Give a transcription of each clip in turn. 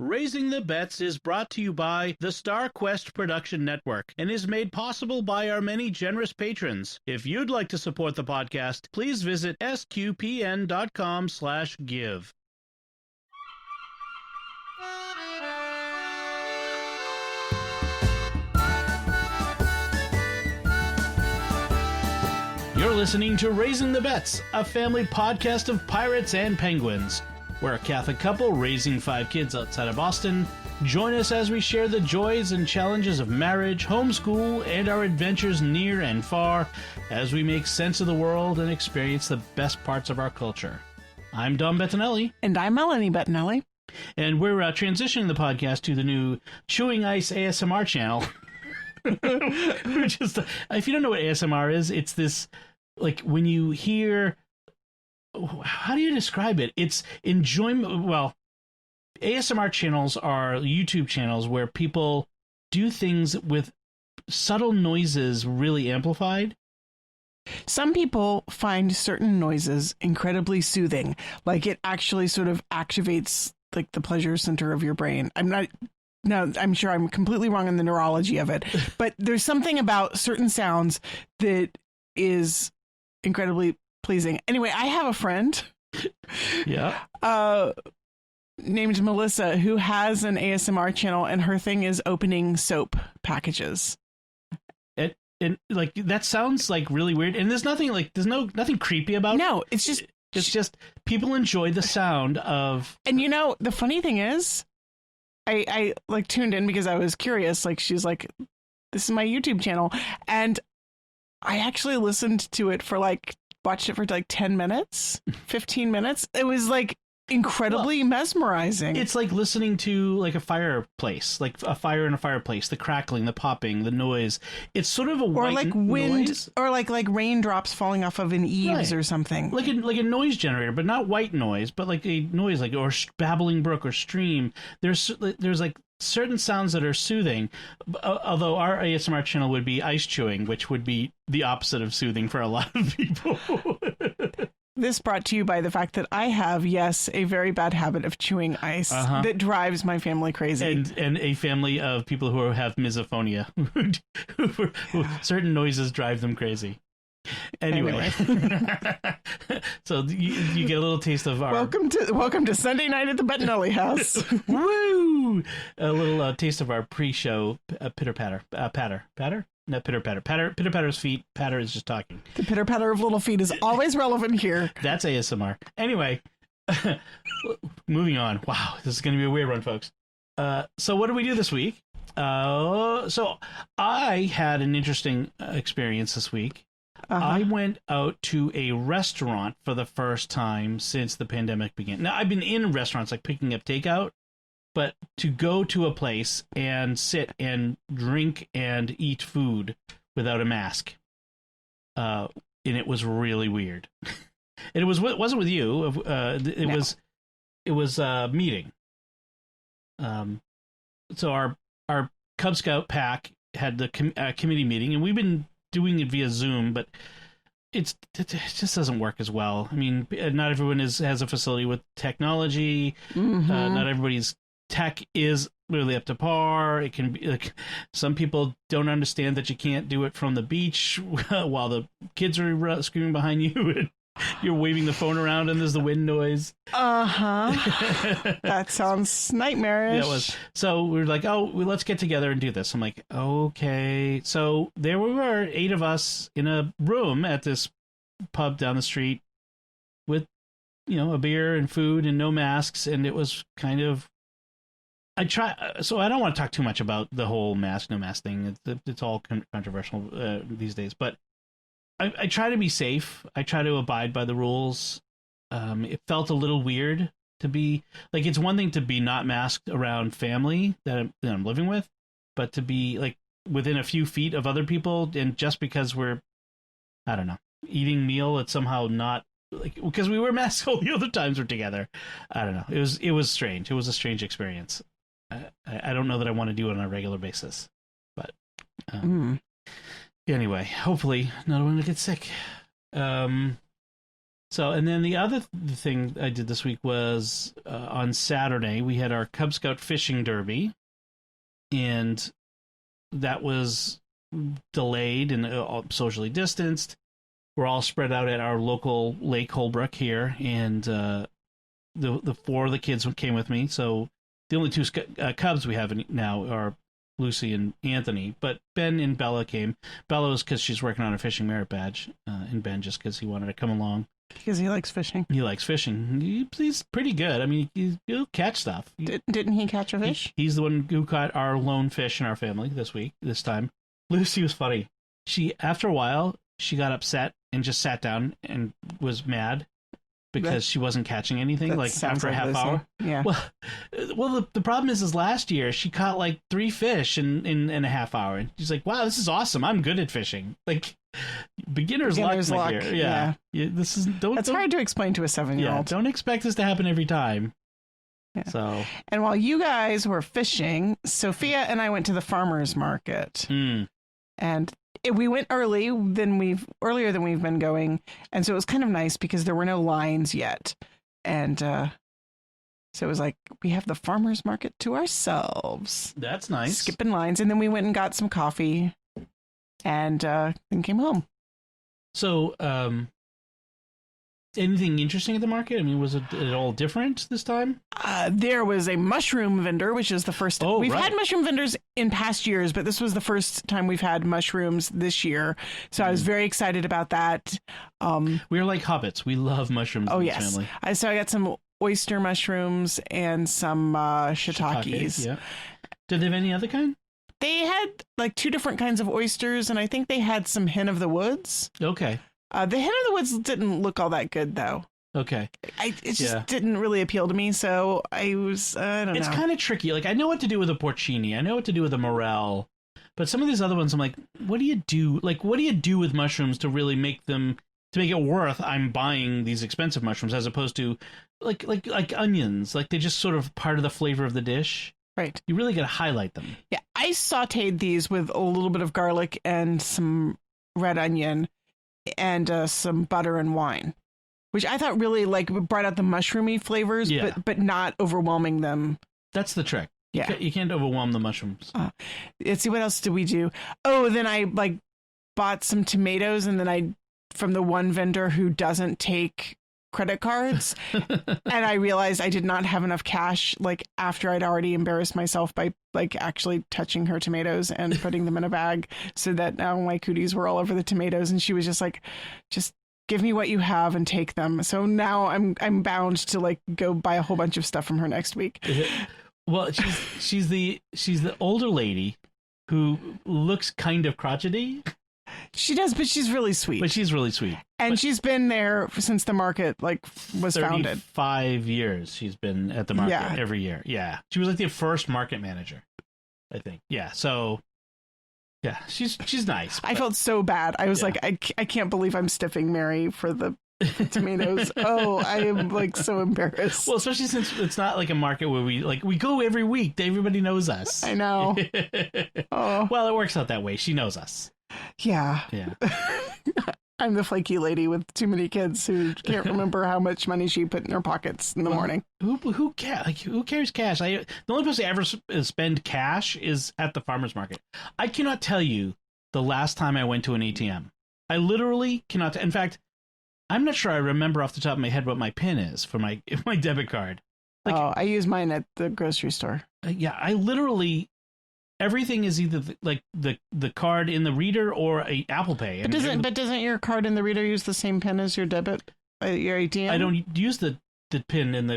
Raising the Bets is brought to you by the Star Quest Production Network and is made possible by our many generous patrons. If you'd like to support the podcast, please visit sqpn.com/give. You're listening to Raising the Bets, a family podcast of pirates and penguins. We're a Catholic couple raising 5 kids outside of Boston. Join us as we share the joys and challenges of marriage, homeschool, and our adventures near and far as we make sense of the world and experience the best parts of our culture. I'm Dom Bettinelli. And I'm Melanie Bettinelli. And we're transitioning the podcast to the new Chewing Ice ASMR channel. Which is, if you don't know what ASMR is, it's this, like, when you hear... How do you describe it? It's enjoyment. Well, ASMR channels are YouTube channels where people do things with subtle noises really amplified. Some people find certain noises incredibly soothing, like it actually sort of activates like the pleasure center of your brain. I'm sure I'm completely wrong in the neurology of it, but there's something about certain sounds that is incredibly pleasing. Anyway, I have a friend. Yeah. Named Melissa, who has an ASMR channel, and her thing is opening soap packages. And like that sounds like really weird. And there's nothing creepy about it. No, it's just people enjoy the sound of. And you know, the funny thing is, I like tuned in because I was curious. Like, she's like, this is my YouTube channel, and I actually listened to it for watched it for 10 minutes, 15 minutes. It was incredibly mesmerizing. It's like listening to a fireplace, like a fire in a fireplace, the crackling, the popping, the noise. It's sort of a white or wind noise. Or like raindrops falling off of an eaves or something. Like a noise generator, but not white noise, but like a noise or babbling brook or stream. There's certain sounds that are soothing, although our ASMR channel would be ice chewing, which would be the opposite of soothing for a lot of people. This brought to you by the fact that I have, yes, a very bad habit of chewing ice that drives my family crazy. And a family of people who have misophonia. who certain noises drive them crazy. Anyway. So you get a little taste of our... Welcome to Sunday night at the Bettinelli house. Woo! A little taste of our pre-show pitter-patter. Patter? No, pitter-patter. Pitter-patter's feet. Patter is just talking. The pitter-patter of little feet is always relevant here. That's ASMR. Anyway, moving on. Wow, this is going to be a weird one, folks. So what did we do this week? So I had an interesting experience this week. I went out to a restaurant for the first time since the pandemic began. Now, I've been in restaurants, like picking up takeout, but to go to a place and sit and drink and eat food without a mask, and it was really weird. And it wasn't with you. It was a meeting. So our Cub Scout pack had the committee meeting, and we've been doing it via Zoom, but it just doesn't work as well. I mean, not everyone has a facility with technology. Not everybody's tech is really up to par. It can be some people don't understand that you can't do it from the beach while the kids are screaming behind you and you're waving the phone around and there's the wind noise. That sounds nightmarish. Yeah, it was. So we were like, let's get together and do this. I'm like, okay. So there we were, 8 of us in a room at this pub down the street with, a beer and food and no masks. And it was kind of, so I don't want to talk too much about the whole mask, no mask thing. It's all controversial these days, but I try to be safe. I try to abide by the rules. It felt a little weird to be it's one thing to be not masked around family that I'm living with, but to be within a few feet of other people, and just because we're, I don't know, eating meal, it's somehow not because we were masked all the other times we're together. I don't know. It was strange. It was a strange experience. I don't know that I want to do it on a regular basis, but anyway, hopefully not one to get sick. So, and then the other thing I did this week was on Saturday, we had our Cub Scout fishing derby, and that was delayed and socially distanced. We're all spread out at our local Lake Holbrook here, and the four of the kids came with me. So the only two Cubs we have now are Lucy and Anthony, but Ben and Bella came. Bella was because she's working on a fishing merit badge, and Ben just because he wanted to come along. Because he likes fishing. He likes fishing. He's pretty good. I mean, he'll catch stuff. Didn't he catch a fish? He's the one who caught our lone fish in our family this time. Lucy was funny. After a while, she got upset and just sat down and was mad because she wasn't catching anything, like after a half hour. Yeah. Well, the problem is last year she caught like 3 fish in a half hour. And she's like, wow, this is awesome. I'm good at fishing. Like, beginner's luck. Here. Yeah. That's hard to explain to a 7-year-old. Yeah, don't expect this to happen every time. Yeah. So, and while you guys were fishing, Sophia and I went to the farmer's market. And we went earlier than we've been going, and so it was kind of nice because there were no lines yet, and so it was like we have the farmers market to ourselves. That's nice. Skipping lines, and then we went and got some coffee, and then came home. So, anything interesting at the market? I mean, was it all different this time? There was a mushroom vendor, which is the first. We've had mushroom vendors in past years, but this was the first time we've had mushrooms this year. So I was very excited about that. We're like hobbits. We love mushrooms. Oh, in yes. This family. So I got some oyster mushrooms and some shiitakes. Yeah. Did they have any other kind? They had like 2 different kinds of oysters, and I think they had some hen of the woods. Okay. The hen of the woods didn't look all that good, though. Okay. It just didn't really appeal to me, so I don't know. It's kind of tricky. Like, I know what to do with a porcini. I know what to do with a morel. But some of these other ones, I'm like, what do you do? Like, what do you do with mushrooms to really make it worth I'm buying these expensive mushrooms as opposed to, like onions? Like, they're just sort of part of the flavor of the dish. Right. You really got to highlight them. Yeah, I sauteed these with a little bit of garlic and some red onion and some butter and wine, which I thought really brought out the mushroomy flavors, but not overwhelming them. That's the trick. Yeah, you can't overwhelm the mushrooms. Let's see, what else did we do? Oh, then I bought some tomatoes, and then from the one vendor who doesn't take credit cards, and I realized I did not have enough cash after I'd already embarrassed myself by actually touching her tomatoes and putting them in a bag, so that now my cooties were all over the tomatoes, and she was just like, just give me what you have and take them. So now I'm bound to go buy a whole bunch of stuff from her next week. Well, she's the older lady who looks kind of crotchety. She does, but she's really sweet. And she's been there since the market was founded. 5 years she's been at the market every year. Yeah. She was the first market manager, I think. Yeah. So yeah, she's nice. I felt so bad. I was I can't believe I'm stiffing Mary for the tomatoes. Oh, I am so embarrassed. Well, especially since it's not a market where we go every week. Everybody knows us. I know. Oh. Well, it works out that way. She knows us. Yeah. Yeah. I'm the flaky lady with too many kids who can't remember how much money she put in her pockets in the morning. Who cares? Who cares cash? The only place I ever spend cash is at the farmer's market. I cannot tell you the last time I went to an ATM. I literally cannot. In fact, I'm not sure I remember off the top of my head what my PIN is for my debit card. I use mine at the grocery store. Yeah, I literally. Everything is either the card in the reader or a Apple Pay. But doesn't your card in the reader use the same PIN as your debit, your ATM? I don't use the PIN in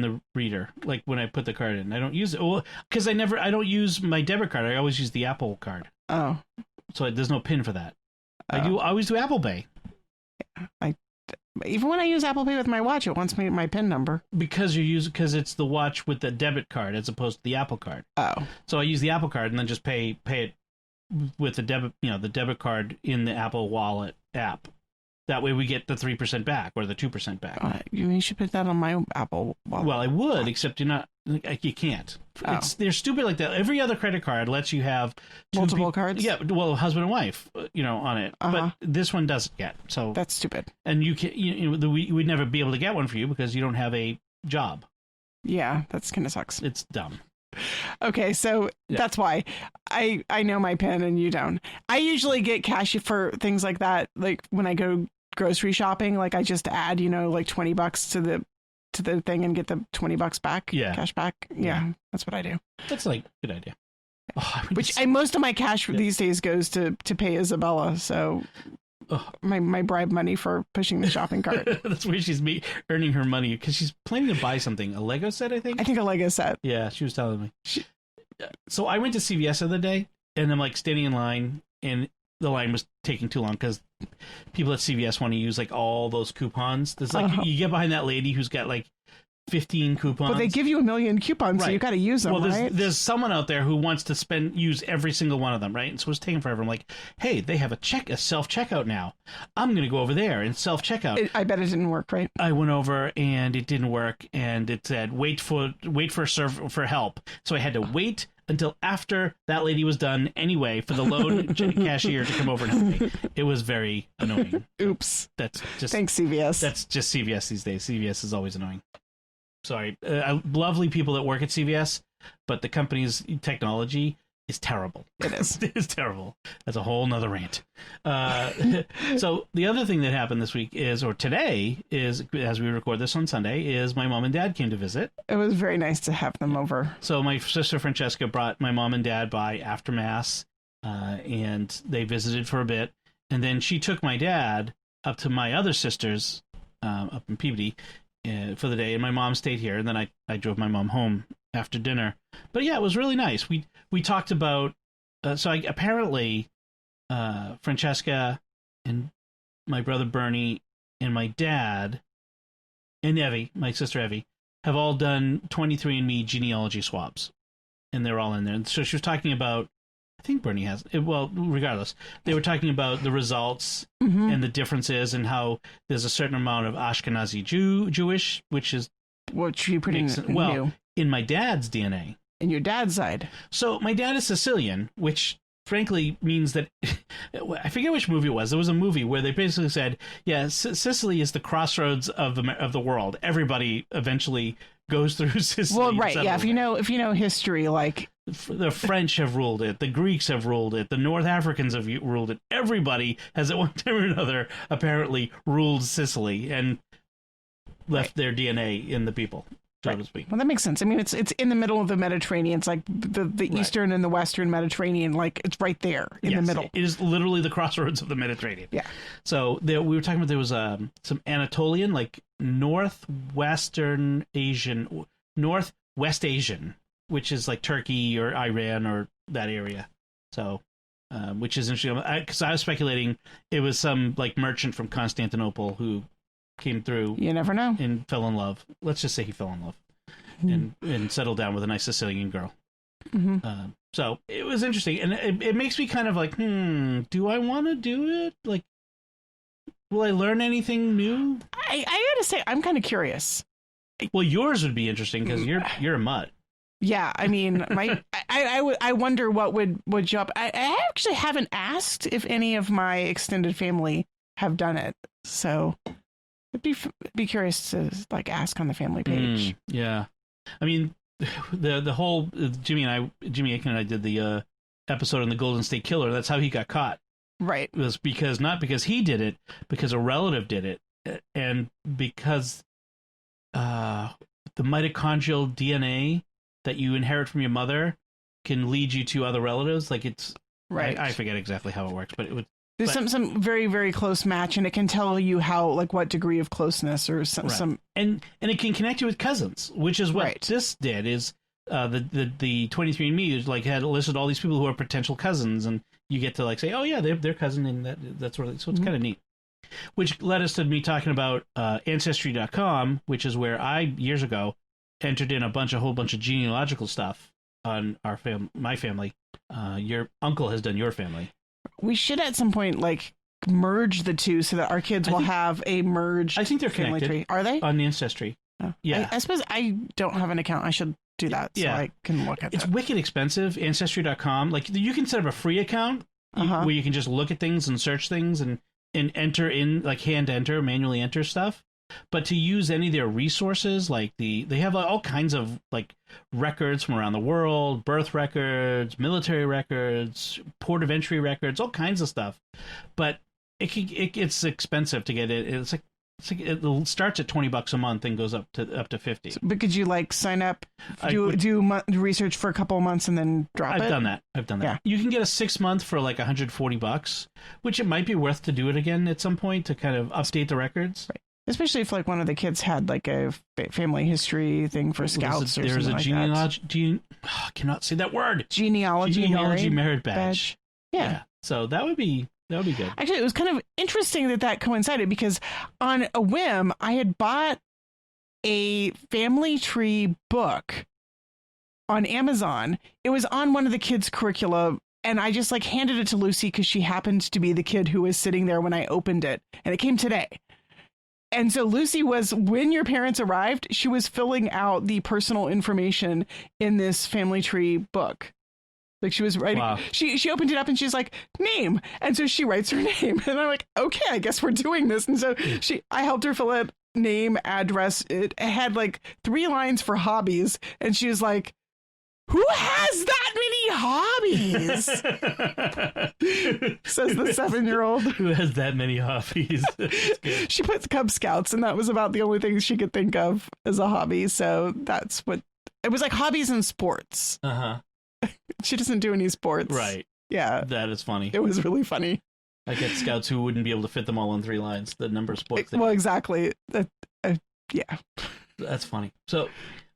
the reader. When I put the card in, I don't use it. Well, because I don't use my debit card. I always use the Apple card. Oh, so there's no PIN for that. I always do Apple Pay. Even when I use Apple Pay with my watch, it wants me my PIN number. Because it's the watch with the debit card as opposed to the Apple card. Oh. So I use the Apple card and then just pay it with the debit card in the Apple Wallet app. That way we get the 3% back or the 2% back. You should put that on my Apple Wallet. Well, I would, except you can't. They're stupid like that. Every other credit card lets you have multiple cards. Yeah, well, husband and wife, on it. But this one doesn't yet. So that's stupid. And you can, we'd never be able to get one for you because you don't have a job. Yeah, that's kind of sucks. It's dumb. Okay, so that's why I know my PIN and you don't. I usually get cash for things like that. Like when I go grocery shopping, like I just add, like $20 to the thing and get the $20 back. Yeah, cash back. Yeah, that's what I do. That's like a good idea. Most of my cash these days goes to pay Isabella. So my bribe money for pushing the shopping cart. That's where she's earning her money because she's planning to buy something. A Lego set, I think. I think a Lego set. Yeah, she was telling me. So I went to CVS the other day, and I'm like standing in line, and the line was taking too long because people at CVS want to use like all those coupons. There's like you get behind that lady who's got like 15 coupons. But they give you 1 million coupons, so you got to use them, right? There's someone out there who wants to use every single one of them, right? And so it's taking forever. I'm like, hey, they have a self-checkout now. I'm going to go over there and self-checkout. I bet it didn't work, right? I went over and it didn't work, and it said wait for help. So I had to wait until after that lady was done anyway for the loan cashier to come over and help me. It was very annoying. Oops. That's just thanks, CVS. That's just CVS these days. CVS is always annoying. Sorry, lovely people that work at CVS, but the company's technology is terrible. It is. It's terrible. That's a whole nother rant. So the other thing that happened this week today is, as we record this on Sunday, is my mom and dad came to visit. It was very nice to have them over. So my sister Francesca brought my mom and dad by after Mass, and they visited for a bit. And then she took my dad up to my other sisters up in Peabody for the day, and my mom stayed here, and then I drove my mom home after dinner. But yeah, it was really nice. We talked about apparently Francesca and my brother Bernie and my dad and Evie, my sister Evie, have all done 23andMe genealogy swabs, and they're all in there. And so she was talking about, I think Bernie has. Well, regardless, they were talking about the results and the differences, and how there's a certain amount of Ashkenazi Jewish, which you put in in my dad's DNA. In your dad's side. So my dad is Sicilian, which frankly means that I forget which movie it was. There was a movie where they basically said, yeah, Sicily is the crossroads of the world. Everybody eventually goes through Sicily. Well, right, yeah. If you know history, like the French have ruled it, the Greeks have ruled it, the North Africans have ruled it. Everybody has at one time or another apparently ruled Sicily and left their DNA in the people, so to speak. Well, that makes sense. I mean, it's in the middle of the Mediterranean. It's like the Eastern and the Western Mediterranean, like it's right there in the middle. It is literally the crossroads of the Mediterranean. Yeah. So we were talking about there was some Anatolian, like Northwest Asian, which is like Turkey or Iran or that area. So, which is interesting because I was speculating it was some like merchant from Constantinople who came through. You never know. And fell in love. Let's just say he fell in love and settled down with a nice Sicilian girl. So it was interesting, and it makes me kind of like, do I want to do it? Like, will I learn anything new? I gotta say, I'm kind of curious. Well, yours would be interesting because you're a mutt. Yeah, I mean, I wonder what would show up. I actually haven't asked if any of my extended family have done it, so I'd be curious to like ask on the family page. Yeah, I mean, the whole Jimmy Aiken and I did the episode on the Golden State Killer. That's how he got caught. Right. It was not because he did it, because a relative did it, and because the mitochondrial DNA that you inherit from your mother can lead you to other relatives. Like it's right. I forget exactly how it works, but it would. There's some very, very close match, and it can tell you how, like, what degree of closeness or some. And it can connect you with cousins, which is what this did. Is the 23andMe like had listed all these people who are potential cousins, and you get to like say, oh yeah, they're cousin, and that's sort of, so it's kind of neat. Which led us to me talking about Ancestry.com, which is where I years ago entered in a whole bunch of genealogical stuff on my family. Your uncle has done your family. We should at some point like merge the two so that our kids will have a merged I think they're family connected. tree. Are they? On Ancestry. Oh. Yeah. I suppose I don't have an account. I should do that so I can look at It's that. wicked expensive. Ancestry.com. Like, you can set up a free account where you can just look at things and search things and enter in, like, manually enter stuff. But to use any of their resources, like they have all kinds of like records from around the world, birth records, military records, port of entry records, all kinds of stuff. But it's expensive to get it. It starts at $20 a month and goes up to 50. But could you like sign up, do research for a couple of months and then drop it? I've done that. Yeah. You can get a 6 month for like $140, which it might be worth to do it again at some point to kind of update the records. Right. Especially if like one of the kids had like a family history thing for scouts or something like that. Genealogy. I cannot say that word. Genealogy merit badge. Yeah. So that would be good. Actually, it was kind of interesting that coincided because on a whim, I had bought a family tree book on Amazon. It was on one of the kids' curricula, and I just like handed it to Lucy because she happened to be the kid who was sitting there when I opened it, and it came today. And so Lucy was, when your parents arrived, she was filling out the personal information in this family tree book. Like she was writing, wow. She opened it up and she's like, name. And so she writes her name. And I'm like, okay, I guess we're doing this. And so I helped her fill out name, address. It had like 3 lines for hobbies. And she was like, who has that many hobbies? Says the 7-year-old. Who has that many hobbies? She puts Cub Scouts, and that was about the only thing she could think of as a hobby. So that's what it was, like hobbies and sports. She doesn't do any sports. Right. Yeah. That is funny. It was really funny. I get scouts who wouldn't be able to fit them all in 3 lines, the number of sports. Well, exactly. Yeah. That's funny. So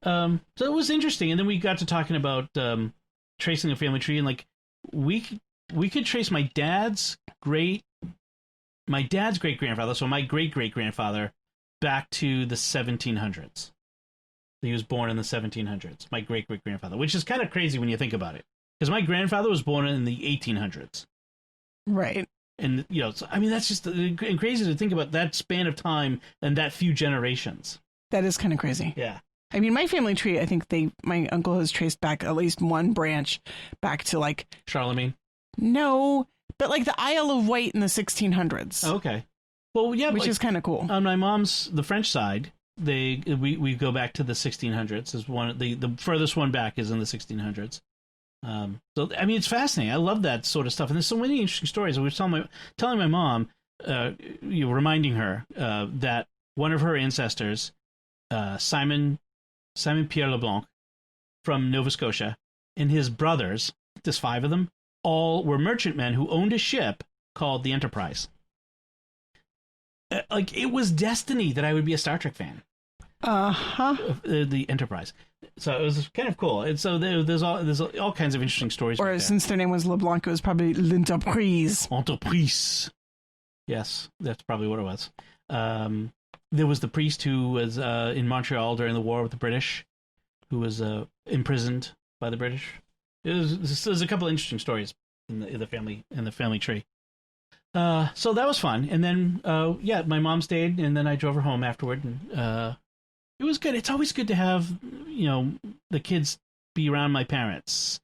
it was interesting. And then we got to talking about tracing a family tree, and like we could trace my dad's great grandfather, so my great grandfather, back to the 1700s. He was born in the 1700s. My great grandfather, which is kind of crazy when you think about it, because my grandfather was born in the 1800s. Right. And I mean, that's just crazy to think about that span of time and that few generations. That is kind of crazy. Yeah. I mean, my family tree, I think my uncle has traced back at least one branch back to like Charlemagne. No, but like the Isle of Wight in the 1600s. Okay. Well, yeah, which is kind of cool. On my mom's, the French side, we go back to the 1600s. Is one the furthest one back is in the 1600s. So I mean, it's fascinating. I love that sort of stuff, and there's so many interesting stories. I was telling my mom, reminding her that one of her ancestors, Simon Pierre Leblanc from Nova Scotia, and his brothers, there's 5 of them, all were merchantmen who owned a ship called the Enterprise. Like, it was destiny that I would be a Star Trek fan. The Enterprise. So it was kind of cool. And so there's all kinds of interesting stories. Or since their name was LeBlanc, it was probably l'Enterprise. Enterprise. Yes, that's probably what it was. There was the priest who was in Montreal during the war with the British, who was imprisoned by the British. There's a couple of interesting stories in the family tree. So that was fun. And then my mom stayed, and then I drove her home afterward. And it was good. It's always good to have the kids be around my parents.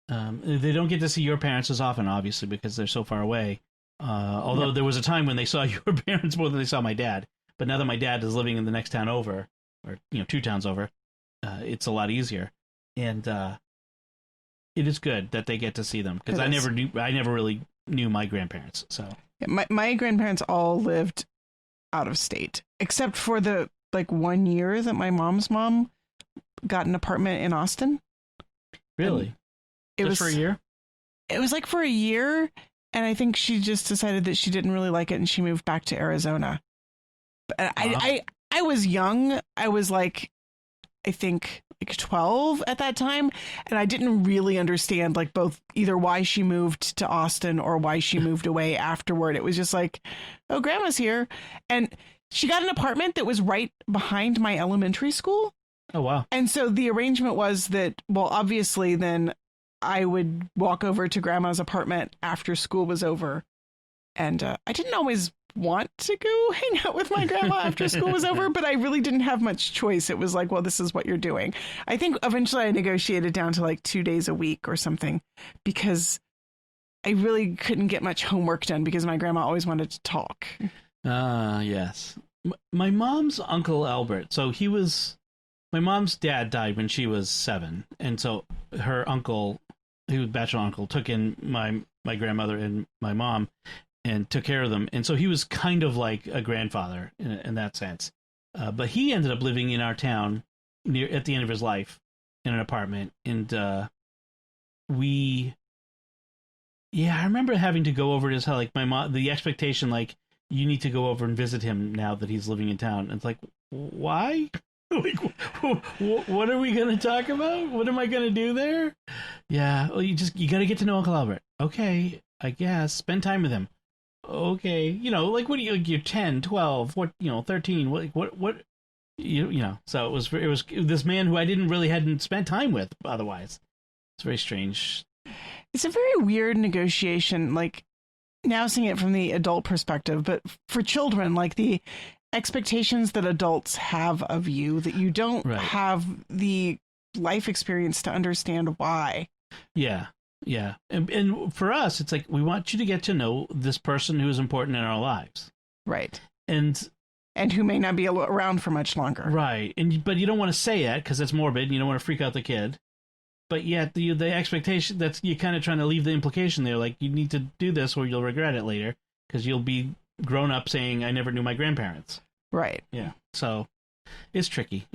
They don't get to see your parents as often, obviously, because they're so far away. Although there was a time when they saw your parents more than they saw my dad. But now that my dad is living in the next town over, or 2 towns over, it's a lot easier, and it is good that they get to see them, because I never really knew my grandparents. So my grandparents all lived out of state, except for the 1 year that my mom's mom got an apartment in Austin. Really? It was for a year? It was like for a year, and I think she just decided that she didn't really like it, and she moved back to Arizona. I was young. I was I think 12 at that time, and I didn't really understand both either why she moved to Austin or why she moved away afterward. It was just oh, grandma's here. And she got an apartment that was right behind my elementary school. Oh, wow. And so the arrangement was that, well, obviously then I would walk over to grandma's apartment after school was over. And I didn't always want to go hang out with my grandma after school was over, but I really didn't have much choice. It was like, well, this is what you're doing. I think eventually I negotiated down to like 2 days a week or something because I really couldn't get much homework done because my grandma always wanted to talk. Yes. My mom's Uncle Albert. So my mom's dad died when she was 7. And so her uncle, who was bachelor uncle, took in my grandmother and my mom and took care of them. And so he was kind of like a grandfather in that sense. But he ended up living in our town at the end of his life in an apartment. And I remember having to go over to his house, like my mom, the expectation, like, you need to go over and visit him now that he's living in town. And it's like, why? Like, what are we going to talk about? What am I going to do there? Yeah, well, you got to get to know Uncle Albert. Okay, I guess. Spend time with him. Okay, like what you're 10, 12, 13, what so it was this man who I hadn't spent time with otherwise. It's very strange. It's a very weird negotiation, like now seeing it from the adult perspective, but for children, like the expectations that adults have of you, that you don't have the life experience to understand why. Yeah. Yeah. And for us, it's like, we want you to get to know this person who is important in our lives. Right. And who may not be around for much longer. Right. But you don't want to say it because it's morbid and you don't want to freak out the kid. But yet the expectation, that's, you're kind of trying to leave the implication there, like, you need to do this or you'll regret it later because you'll be grown up saying, I never knew my grandparents. Right. Yeah. So it's tricky.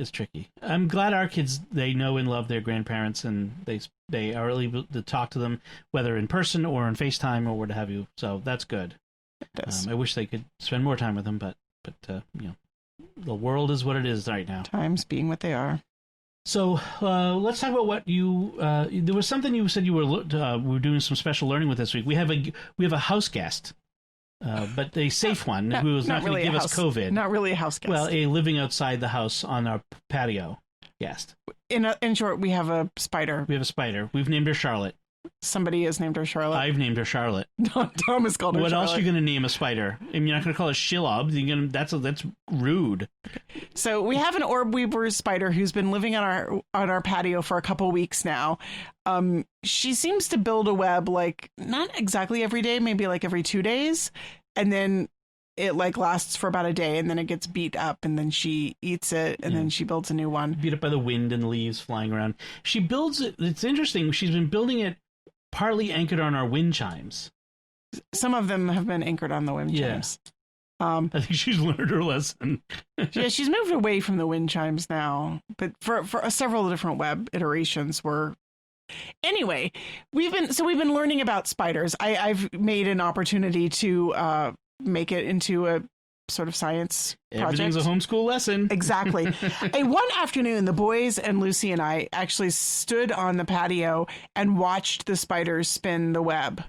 I'm glad our kids, they know and love their grandparents and they are able to talk to them, whether in person or on FaceTime or what have you. So that's good. I wish they could spend more time with them, but the world is what it is right now. Times being what they are. So let's talk about what there was something you said you were doing some special learning with this week. We have a house guest. But a safe one who is not going to give us COVID. Not really a house guest. Well, a living outside the house on our patio guest. In short, we have a spider. We have a spider. We've named her Charlotte. Somebody has named her Charlotte. I've named her Charlotte. Tom has called her What Charlotte. else are you going to name a spider? I mean, you're not going to call it Shelob. That's rude. So we have an orb weaver spider who's been living on our patio for a couple weeks now. She seems to build a web like not exactly every day, maybe like every 2 days, and then it like lasts for about a day, and then it gets beat up, and then she eats it, and then she builds a new one. Beat up by the wind and the leaves flying around. She builds it. It's interesting. She's been building it partly anchored on our wind chimes. Some of them have been anchored on the wind chimes. I think she's learned her lesson. Yeah, she's moved away from the wind chimes now, but for several different web iterations Anyway, we've been learning about spiders. I've made an opportunity to make it into a sort of science project. Everything's a homeschool lesson. Exactly. One afternoon, the boys and Lucy and I actually stood on the patio and watched the spiders spin the web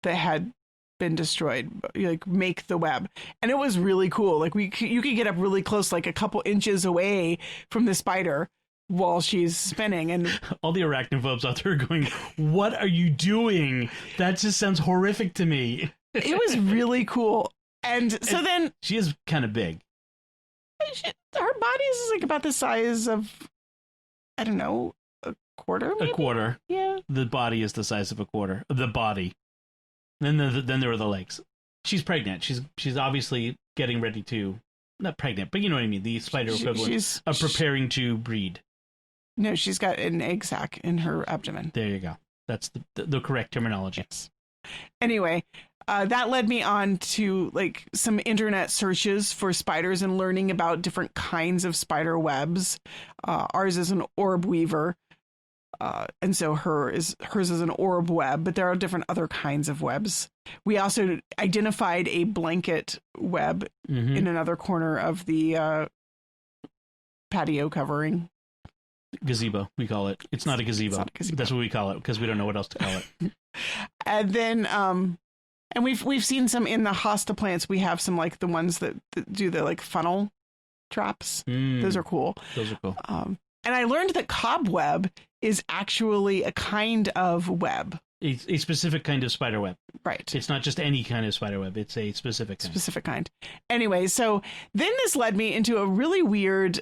that had been destroyed, like make the web. And it was really cool. Like you could get up really close, like a couple inches away from the spider while she's spinning. And all the arachnophobes out there are going, what are you doing? That just sounds horrific to me. It was really cool. And so then she is kind of big. Her body is like about the size of, I don't know, a quarter. Maybe? A quarter. Yeah. The body is the size of a quarter. The body. Then there are the legs. She's pregnant. She's obviously getting ready to, not pregnant, but you know what I mean. The spider equivalent of preparing to breed. No, she's got an egg sac in her abdomen. There you go. That's the correct terminology. Yes. Anyway, that led me on to like some internet searches for spiders and learning about different kinds of spider webs. Ours is an orb weaver. And so hers is an orb web, but there are different other kinds of webs. We also identified a blanket web in another corner of the patio covering. Gazebo, we call it. It's not a gazebo. Not a gazebo. That's what we call it because we don't know what else to call it. And then, and we've seen some in the hosta plants. We have some like the ones that do the like funnel traps. Those are cool. And I learned that cobweb is actually a kind of web. A specific kind of spider web. Right. It's not just any kind of spider web. It's a specific kind. Specific kind. Anyway, so then this led me into a really weird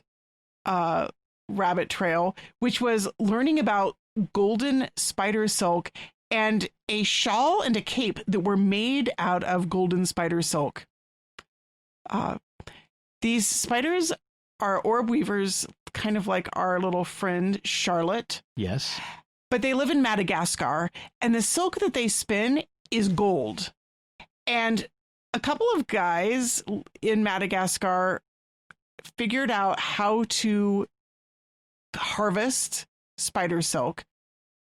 rabbit trail, which was learning about golden spider silk and a shawl and a cape that were made out of golden spider silk. These spiders are orb weavers, kind of like our little friend Charlotte. Yes. But they live in Madagascar, and the silk that they spin is gold. And a couple of guys in Madagascar figured out how to harvest spider silk.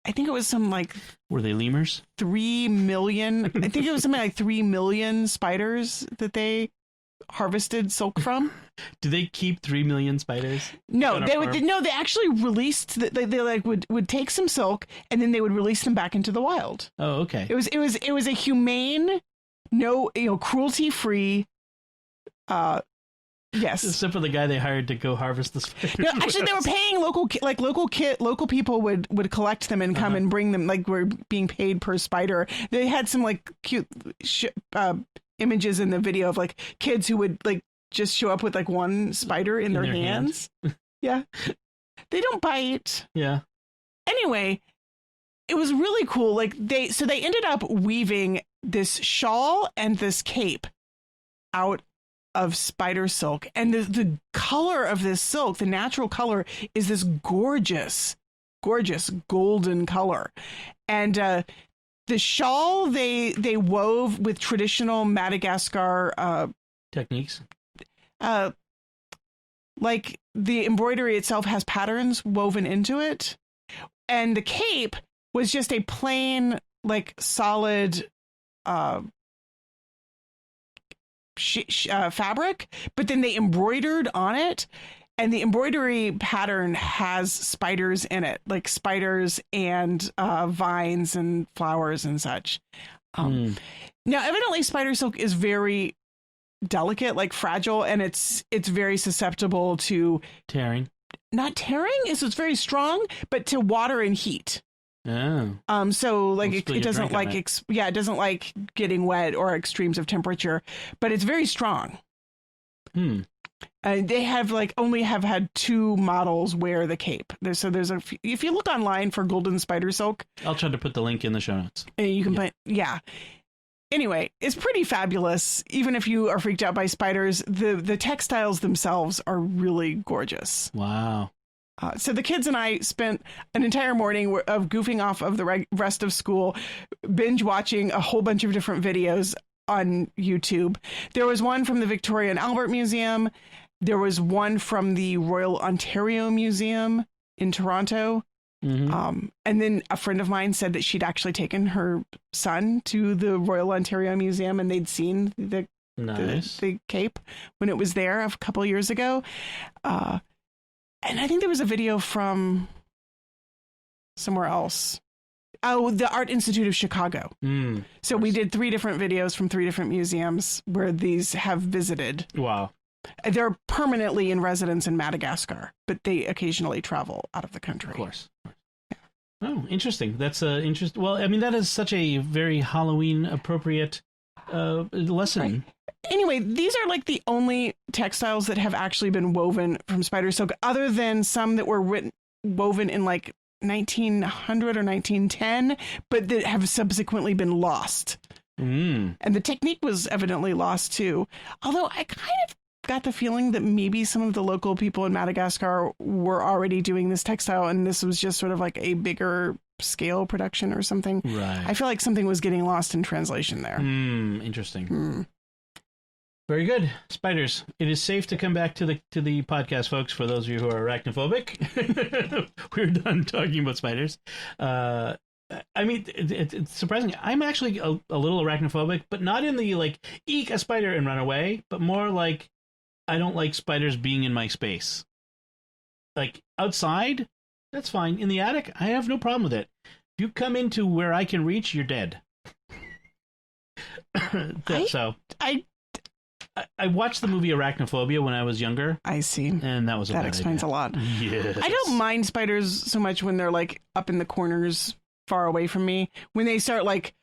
I think it was some like... Were they lemurs? 3 million. I think it was something like 3 million spiders that they harvested silk from. Do they keep 3 million spiders? No, they actually released. They like would take some silk and then they would release them back into the wild. Oh, okay. It was a humane, cruelty free. Yes. Except for the guy they hired to go harvest the spiders. No, actually, they were paying local people would collect them and come and bring them. Like, were being paid per spider. They had some like cute images in the video of like kids who would like just show up with like one spider in their hands. Yeah. They don't bite. Yeah. Anyway, it was really cool. Like they ended up weaving this shawl and this cape out of spider silk, and the color of this silk, the natural color, is this gorgeous golden color. And the shawl they wove with traditional Madagascar techniques. Like the embroidery itself has patterns woven into it, and the cape was just a plain, like, solid fabric, but then they embroidered on it, and the embroidery pattern has spiders in it, like spiders and vines and flowers and such. Now, evidently, spider silk is very delicate, like fragile, and it's very susceptible to tearing. Not tearing, it's very strong, but to water and heat. Oh. So like it doesn't like it doesn't like getting wet or extremes of temperature, but it's very strong. They have only have had 2 models wear the cape. There's if you look online for golden spider silk, I'll try to put the link in the show notes. You can put Anyway, it's pretty fabulous. Even if you are freaked out by spiders, the textiles themselves are really gorgeous. Wow. So the kids and I spent an entire morning of goofing off of the rest of school, binge watching a whole bunch of different videos on YouTube. There was one from the Victoria and Albert Museum. There was one from the Royal Ontario Museum in Toronto. Mm-hmm. And then a friend of mine said that she'd actually taken her son to the Royal Ontario Museum, and they'd seen the cape when it was there a couple years ago. And I think there was a video from somewhere else. Oh, the Art Institute of Chicago. So we did 3 different videos from 3 different museums where these have visited. Wow. They're permanently in residence in Madagascar, but they occasionally travel out of the country. Of course. Yeah. Oh, interesting. That's interesting. Well, I mean, that is such a very Halloween appropriate lesson. Right. Anyway, these are like the only textiles that have actually been woven from spider silk, other than some that were woven in like 1900 or 1910, but that have subsequently been lost. And the technique was evidently lost too. Although I kind of got the feeling that maybe some of the local people in Madagascar were already doing this textile, and this was just sort of like a bigger scale production or something. Right. I feel like something was getting lost in translation there. Interesting. Very good. Spiders. It is safe to come back to the podcast, folks, for those of you who are arachnophobic. We're done talking about spiders. I mean, it's surprising. I'm actually a little arachnophobic, but not in the, like, eek a spider and run away, but more like I don't like spiders being in my space. Like, outside, that's fine. In the attic, I have no problem with it. If you come into where I can reach, you're dead. I watched the movie Arachnophobia when I was younger. I see. And that was a bad explains idea. a lot. Yes. I don't mind spiders so much when they're like up in the corners far away from me. When they start like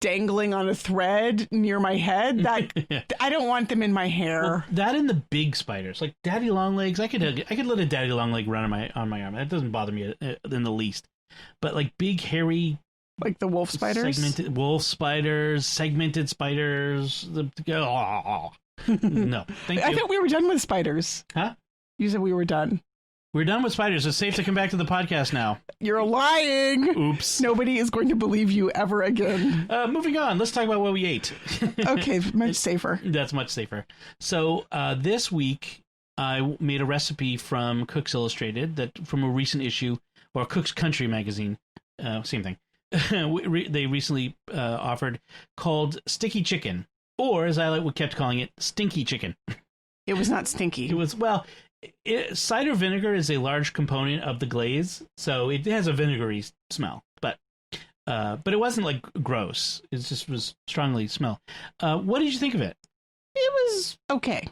dangling on a thread near my head, that I don't want them in my hair. Well, that and the big spiders, like daddy long legs. I could let a daddy long leg run on my arm. That doesn't bother me in the least. But like big hairy, like the wolf spiders, segmented spiders. No, thank you. I thought we were done with spiders. Huh? You said we were done. We're done with spiders. It's safe to come back to the podcast now. You're lying. Oops. Nobody is going to believe you ever again. Moving on. Let's talk about what we ate. Okay, much safer. That's much safer. So this week, I made a recipe from Cooks Illustrated from a recent issue, or Cook's Country magazine. Same thing. They recently offered, called Sticky Chicken, or as I kept calling it, Stinky Chicken. It was not stinky. It was, well... cider vinegar is a large component of the glaze, so it has a vinegary smell, but it wasn't like gross. It just was strongly smell. What did you think of it? It was okay.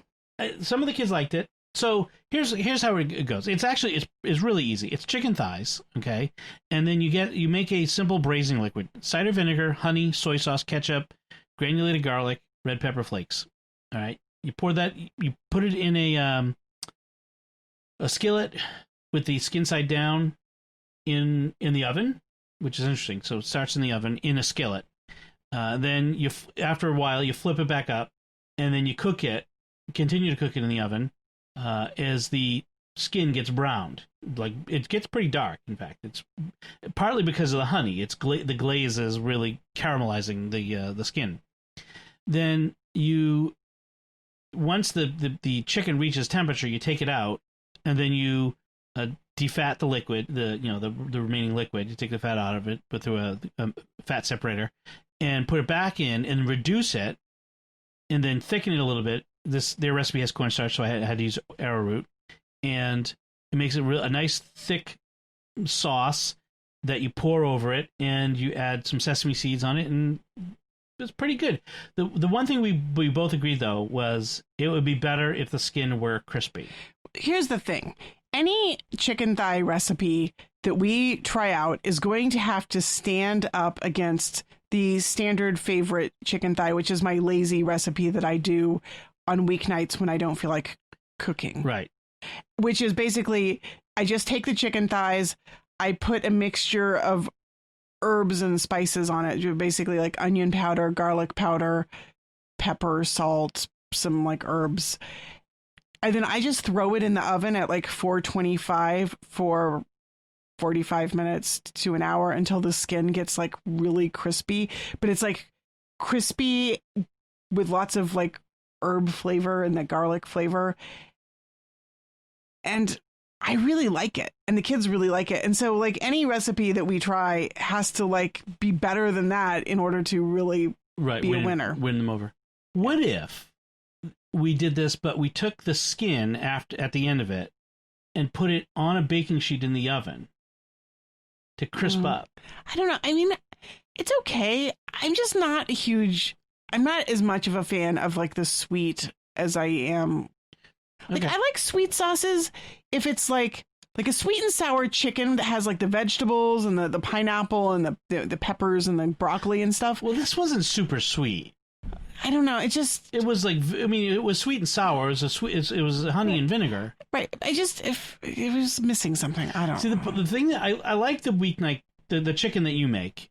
Some of the kids liked it. So here's how it goes. It's really easy. It's chicken thighs, okay, and then you make a simple braising liquid: cider vinegar, honey, soy sauce, ketchup, granulated garlic, red pepper flakes. All right, you pour that. You put it in a skillet with the skin side down in the oven, which is interesting. So it starts in the oven in a skillet. Then after a while, you flip it back up, and then you continue to cook it in the oven as the skin gets browned. Like, it gets pretty dark, in fact. It's partly because of the honey. The glaze is really caramelizing the skin. Then once the chicken reaches temperature, you take it out, and then you defat the liquid, the remaining liquid. You take the fat out of it, put through a fat separator, and put it back in, and reduce it, and then thicken it a little bit. Their recipe has cornstarch, so I had to use arrowroot, and it makes it a nice thick sauce that you pour over it, and you add some sesame seeds on it, and it's pretty good. The one thing we both agreed, though, was it would be better if the skin were crispy. Here's the thing. Any chicken thigh recipe that we try out is going to have to stand up against the standard favorite chicken thigh, which is my lazy recipe that I do on weeknights when I don't feel like cooking. Right. Which is basically, I just take the chicken thighs, I put a mixture of herbs and spices on it, basically like onion powder, garlic powder, pepper, salt, some like herbs. And then I just throw it in the oven at like 425 for 45 minutes to an hour until the skin gets like really crispy. But it's like crispy with lots of like herb flavor and the garlic flavor. And I really like it. And the kids really like it. And so like any recipe that we try has to like be better than that in order to really be a winner. Win them over. What if we did this, but we took the skin at the end of it and put it on a baking sheet in the oven to crisp up? I don't know. I mean, it's okay. I'm just not I'm not as much of a fan of like the sweet as I am. Like, I like sweet sauces if it's like a sweet and sour chicken that has like the vegetables and the pineapple and the peppers and the broccoli and stuff. Well, this wasn't super sweet. I don't know. It was like, I mean, it was sweet and sour. It was honey and vinegar. Right. If it was missing something, I don't know. The thing that I like the weeknight, the chicken that you make,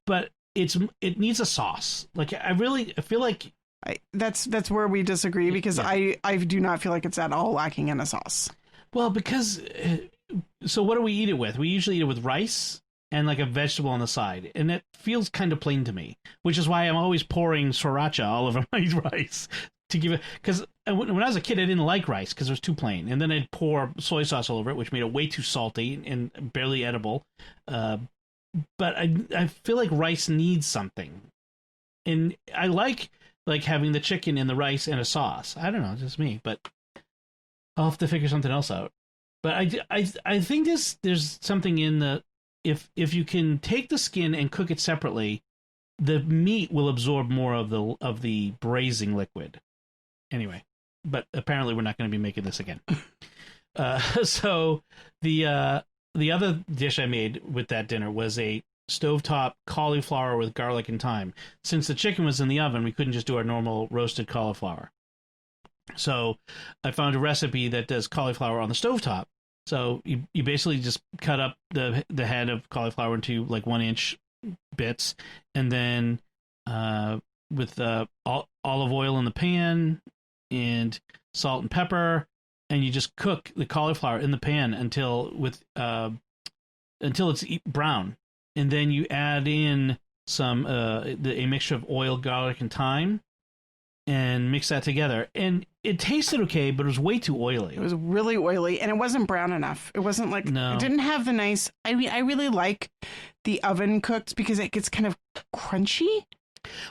but it needs a sauce. Like, I feel like that's where we disagree, because I do not feel like it's at all lacking in a sauce. Well, because so what do we eat it with? We usually eat it with rice and like a vegetable on the side, and it feels kind of plain to me, which is why I'm always pouring sriracha all over my rice to give it. Because when I was a kid, I didn't like rice because it was too plain, and then I'd pour soy sauce all over it, which made it way too salty and barely edible. But I feel like rice needs something, and I like having the chicken in the rice and a sauce. I don't know, it's just me, but I'll have to figure something else out. But I think there's something in the if you can take the skin and cook it separately, the meat will absorb more of the braising liquid. Anyway, but apparently we're not going to be making this again. So the the other dish I made with that dinner was a stovetop cauliflower with garlic and thyme. Since the chicken was in the oven, we couldn't just do our normal roasted cauliflower. So I found a recipe that does cauliflower on the stovetop. So you basically just cut up the head of cauliflower into like 1-inch bits, and then with olive oil in the pan and salt and pepper, and you just cook the cauliflower in the pan until it's brown, and then you add in some a mixture of oil, garlic, and thyme, and mix that together. And it tasted okay, but it was way too oily. It was really oily, and it wasn't brown enough. It wasn't like, no. It didn't have the nice, I mean, I really like the oven cooked because it gets kind of crunchy.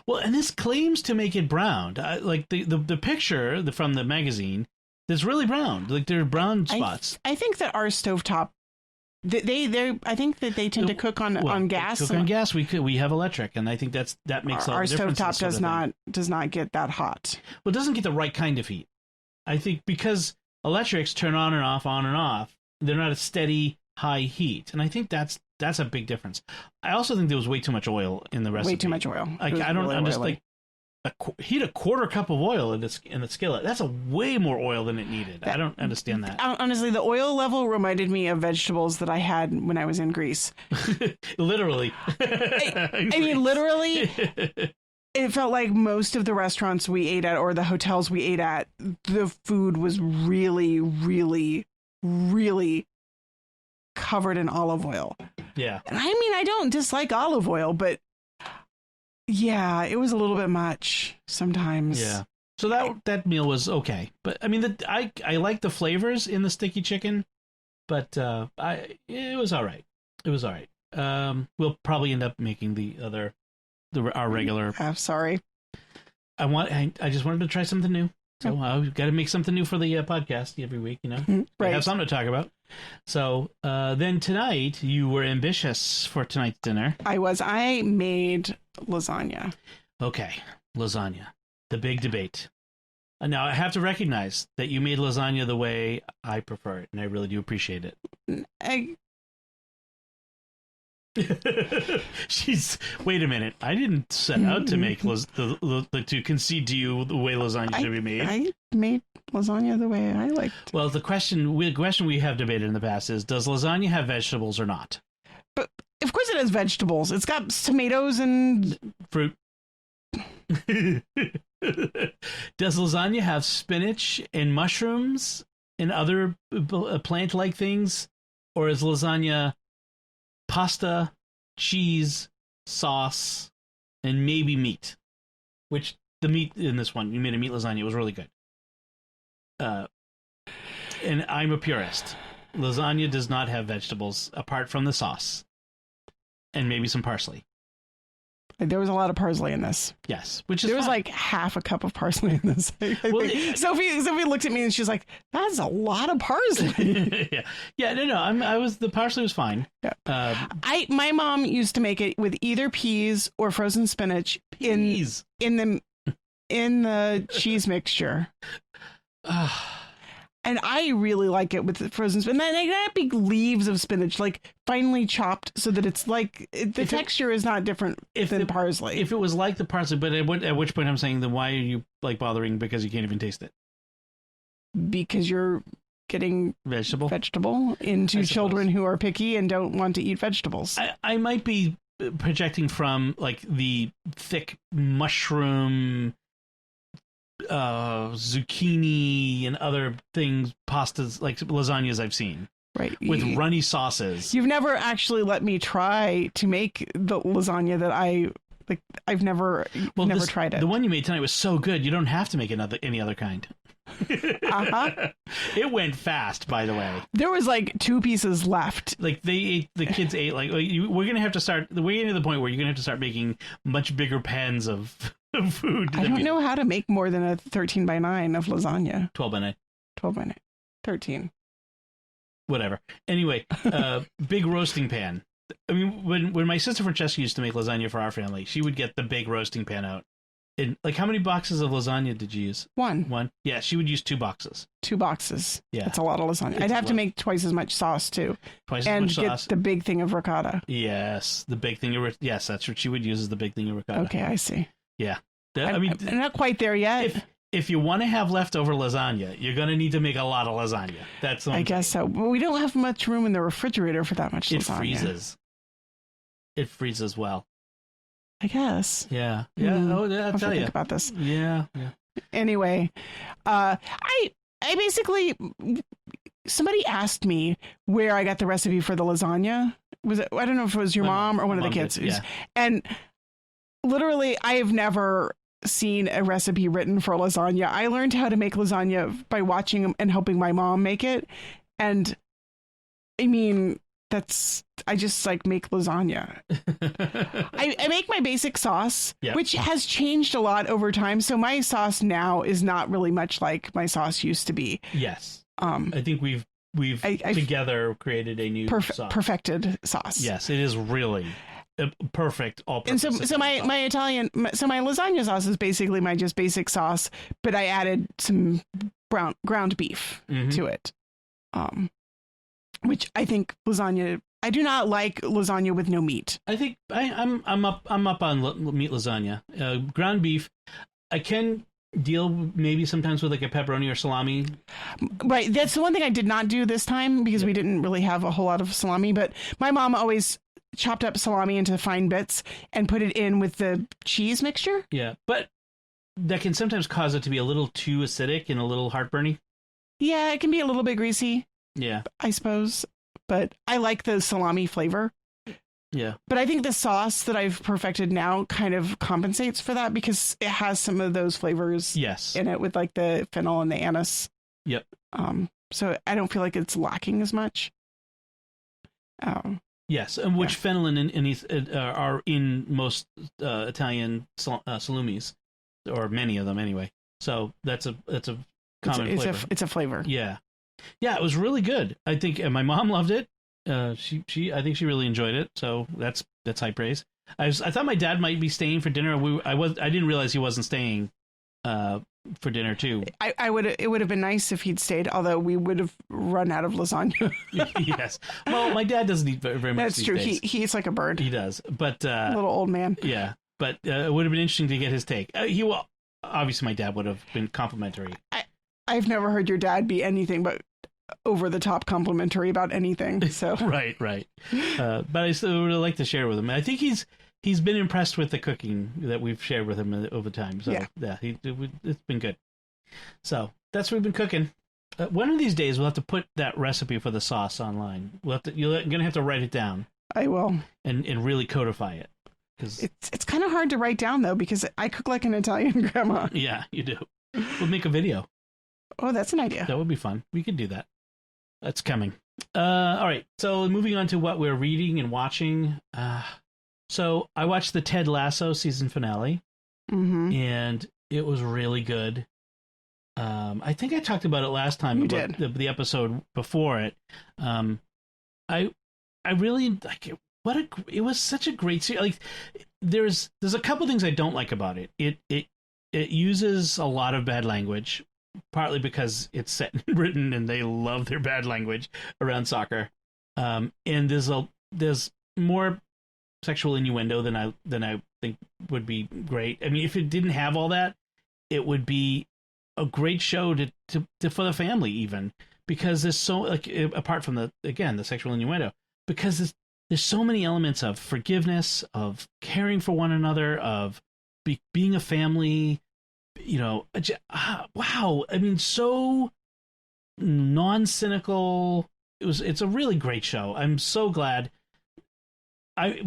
Well, and this claims to make it brown. Like the picture from the magazine, it's really brown. Like there are brown spots. I think that our stovetop, I think that they tend to cook on gas. Cook on gas. We have electric, and I think that makes our difference. Our stovetop does not get that hot. Well, it doesn't get the right kind of heat. I think because electrics turn on and off, they're not a steady high heat, and I think that's a big difference. I also think there was way too much oil in the recipe. Way too much oil. Like I'm just like heat a quarter cup of oil in the skillet. That's a way more oil than it needed. I don't understand that. Honestly, the oil level reminded me of vegetables that I had when I was in Greece. Literally. I mean, literally. It felt like most of the restaurants we ate at or the hotels we ate at, the food was really, really, really covered in olive oil. Yeah. And I mean, I don't dislike olive oil, but yeah, it was a little bit much sometimes. Yeah. So that meal was okay, but I mean, I like the flavors in the sticky chicken, but it was all right. It was all right. We'll probably end up making our regular. Sorry. I just wanted to try something new, so I've got to make something new for the podcast every week. You know, right. Have something to talk about. So then tonight you were ambitious for tonight's dinner. I made lasagna. Okay, lasagna. The big debate. Now, I have to recognize that you made lasagna the way I prefer it, and I really do appreciate it. Wait a minute. I didn't set out to make to concede to you the way lasagna should be made. I made lasagna the way I liked. Well, the question we have debated in the past is, does lasagna have vegetables or not? But of course it has vegetables. It's got tomatoes and fruit. Does lasagna have spinach and mushrooms and other plant-like things? Or is lasagna pasta, cheese, sauce, and maybe meat? Which the meat in this one, you made a meat lasagna. It was really good. And I'm a purist. Lasagna does not have vegetables apart from the sauce and maybe some parsley. There was a lot of parsley in this. Yes, which is there was like half a cup of parsley in this. Sophie looked at me and she's like, "That's a lot of parsley." yeah. No. The parsley was fine. Yeah. My mom used to make it with either peas or frozen spinach in the cheese mixture. And I really like it with the frozen spinach. And then that big leaves of spinach, like finely chopped, so that it's like the texture is not different than parsley. If it was like the parsley, but at which point I'm saying, then why are you like bothering? Because you can't even taste it. Because you're getting vegetable into children who are picky and don't want to eat vegetables. I might be projecting from like the thick mushroom, zucchini and other things, pastas like lasagnas I've seen, right, with runny sauces. You've never actually let me try to make the lasagna that I like. I've never tried it. The one you made tonight was so good. You don't have to make any other kind. It went fast, by the way. There was like 2 pieces left. Like the kids ate. Like we're gonna have to start. We're getting to the point where you're gonna have to start making much bigger pans of food. I don't know how to make more than a 13 by 9 of lasagna. 12 by 9. 12 by 9. 13. Whatever. Anyway, big roasting pan. I mean, when my sister Francesca used to make lasagna for our family, she would get the big roasting pan out And like, how many boxes of lasagna did you use? One. Yeah, she would use 2 boxes. 2 boxes. Yeah. That's a lot of lasagna. I'd have to make twice as much sauce, too. Twice and as much sauce. Get the big thing of ricotta. Yes, the big thing of yes, that's what she would use, is the big thing of ricotta. Okay, I see. Yeah. I'm not quite there yet. If you want to have leftover lasagna, you're going to need to make a lot of lasagna. That's I guess so. But we don't have much room in the refrigerator for that much lasagna. It freezes well. I guess. Yeah. Yeah. Oh, I'll tell you. Think about this. Yeah. Yeah. Anyway, I basically, somebody asked me where I got the recipe for the lasagna. Was it? I don't know if it was your mom or one of the kids. Yeah. And literally, I have never seen a recipe written for lasagna. I learned how to make lasagna by watching and helping my mom make it. And I mean, I just like make lasagna. I make my basic sauce, which has changed a lot over time. So my sauce now is not really much like my sauce used to be. Yes. I think we've together created a new sauce. Perfected sauce. Yes, it is really perfect. And so my lasagna sauce is basically my just basic sauce, but I added some ground beef to it. Which I think lasagna. I do not like lasagna with no meat. I think I'm up on meat lasagna. Ground beef, I can deal maybe sometimes with like a pepperoni or salami. Right, that's the one thing I did not do this time because we didn't really have a whole lot of salami. But my mom always chopped up salami into fine bits and put it in with the cheese mixture. Yeah, but that can sometimes cause it to be a little too acidic and a little heartburny. Yeah, it can be a little bit greasy. Yeah, I suppose, but I like the salami flavor. Yeah. But I think the sauce that I've perfected now kind of compensates for that because it has some of those flavors in it with like the fennel and the anise. Yep. So I don't feel like it's lacking as much. Yes, and which fennel and anise are in most Italian salumis, or many of them anyway. So that's a common flavor. It's a flavor. Yeah. Yeah, it was really good. I think my mom loved it. I think she really enjoyed it. So that's high praise. I thought my dad might be staying for dinner. I didn't realize he wasn't staying for dinner too. It would have been nice if he'd stayed, although we would have run out of lasagna. Yes. Well, my dad doesn't eat very much. That's true. Days. He eats like a bird. He does, but little old man. Yeah, but it would have been interesting to get his take. Obviously, my dad would have been complimentary. I've never heard your dad be anything but over the top complimentary about anything. So right. But I still would like to share with him. I think he's been impressed with the cooking that we've shared with him over time. So it's been good. So that's what we've been cooking. One of these days we'll have to put that recipe for the sauce online. You're gonna have to write it down. I will, and really codify it. Because it's kind of hard to write down though because I cook like an Italian grandma. Yeah, you do. We'll make a video. Oh, that's an idea. That would be fun. We could do that. That's coming. All right. So moving on to what we're reading and watching. So I watched the Ted Lasso season finale, and it was really good. I think I talked about it last time. You did. The episode before it. I really like it. It was such a great series. Like there's a couple things I don't like about it. It uses a lot of bad language. Partly because it's set and written, and they love their bad language around soccer. And there's more sexual innuendo than I think would be great. I mean, if it didn't have all that, it would be a great show to for the family, even because there's so apart from the sexual innuendo, because there's so many elements of forgiveness, of caring for one another, of being a family. Wow. I mean, so non-cynical. It's a really great show. I'm so glad.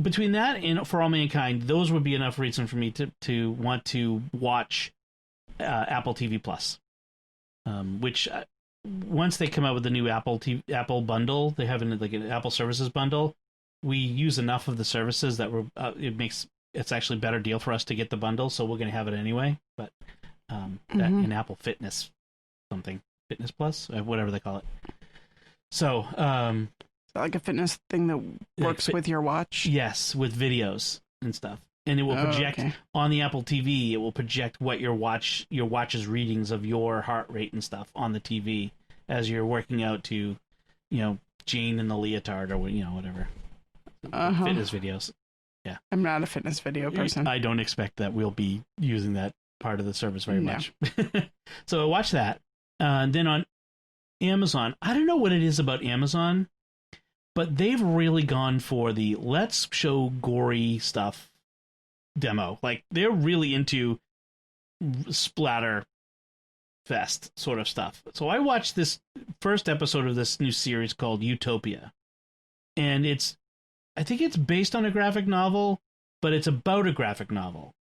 Between that and For All Mankind, those would be enough reason for me to want to watch Apple TV Plus. Which once they come out with the new Apple bundle, they have an Apple Services bundle. We use enough of the services that it's actually a better deal for us to get the bundle, so we're going to have it anyway. But that in Apple Fitness Plus, whatever they call it. So, like a fitness thing that works with your watch. Yes, with videos and stuff. and it will project okay. on the Apple TV. It will project what your watch's readings of your heart rate and stuff on the TV as you're working out to, Jane in the leotard or whatever. Fitness videos. Yeah, I'm not a fitness video person. I don't expect that we'll be using that part of the service very much. So I watched that. Then on Amazon, I don't know what it is about Amazon, but they've really gone for the let's show gory stuff demo. Like, they're really into splatter fest sort of stuff. So I watched this first episode of this new series called Utopia. And I think it's based on a graphic novel, but it's about a graphic novel.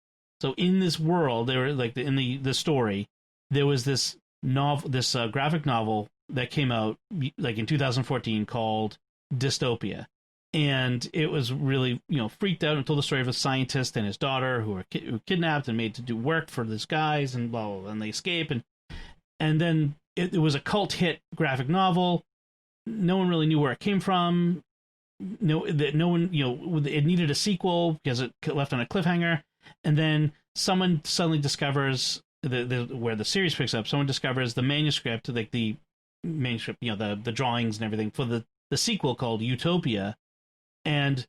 So in this world, there were in the story, there was this novel, this graphic novel that came out in 2014 called Dystopia. And it was really, freaked out and told the story of a scientist and his daughter who were kidnapped and made to do work for these guys, and blah, blah, blah, and they escape. And then it was a cult hit graphic novel. No one really knew where it came from. No one, it needed a sequel because it left on a cliffhanger. And then someone suddenly discovers where the series picks up. Someone discovers the manuscript, the drawings and everything for the sequel called Utopia. And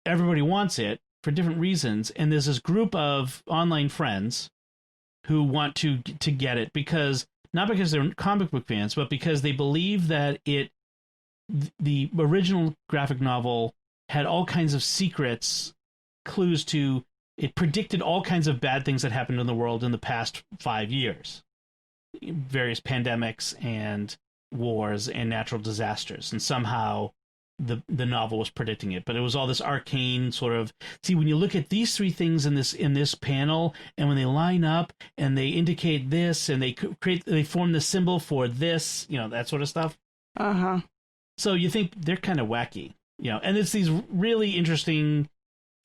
everybody wants it for different reasons. And there's this group of online friends who want to get it not because they're comic book fans, but because they believe that the original graphic novel had all kinds of secrets, clues to it, predicted all kinds of bad things that happened in the world in the past 5 years, various pandemics and wars and natural disasters, and somehow the novel was predicting it. But it was all this arcane sort of, see, when you look at these three things in this panel, and when they line up and they indicate this, and they form the symbol for this, that sort of stuff. So you think they're kind of wacky, and it's these really interesting,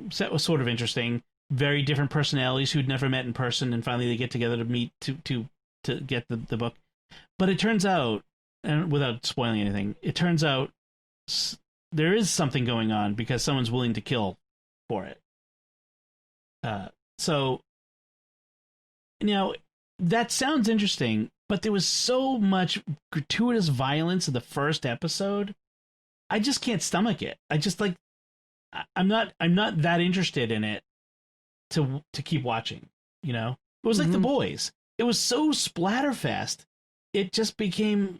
sort of interesting, very different personalities who'd never met in person, and finally they get together to meet to get the book. But it turns out, and without spoiling anything, it turns out there is something going on because someone's willing to kill for it. So that sounds interesting, but there was so much gratuitous violence in the first episode. I just can't stomach it. I just I'm not that interested in it to keep watching. It was like The Boys. It was so splatterfest. It just became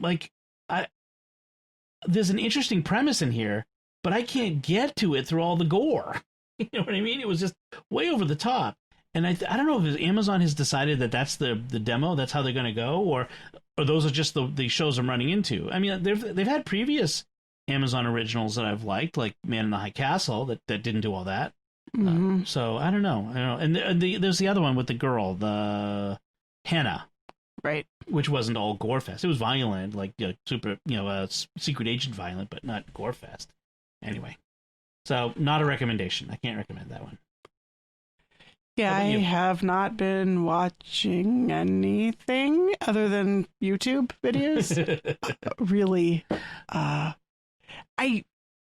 there's an interesting premise in here, but I can't get to it through all the gore. You know what I mean? It was just way over the top. And I don't know if Amazon has decided that that's the demo, that's how they're going to go, or those are just the shows I'm running into. I mean, they've had previous Amazon originals that I've liked, like Man in the High Castle, that didn't do all that. So I don't know. And there's the other one with the girl, the Hannah. Right. Which wasn't all gore fest. It was violent, super, secret agent violent, but not gore fest. Anyway, so not a recommendation. I can't recommend that one. Yeah, I have not been watching anything other than YouTube videos. Really, I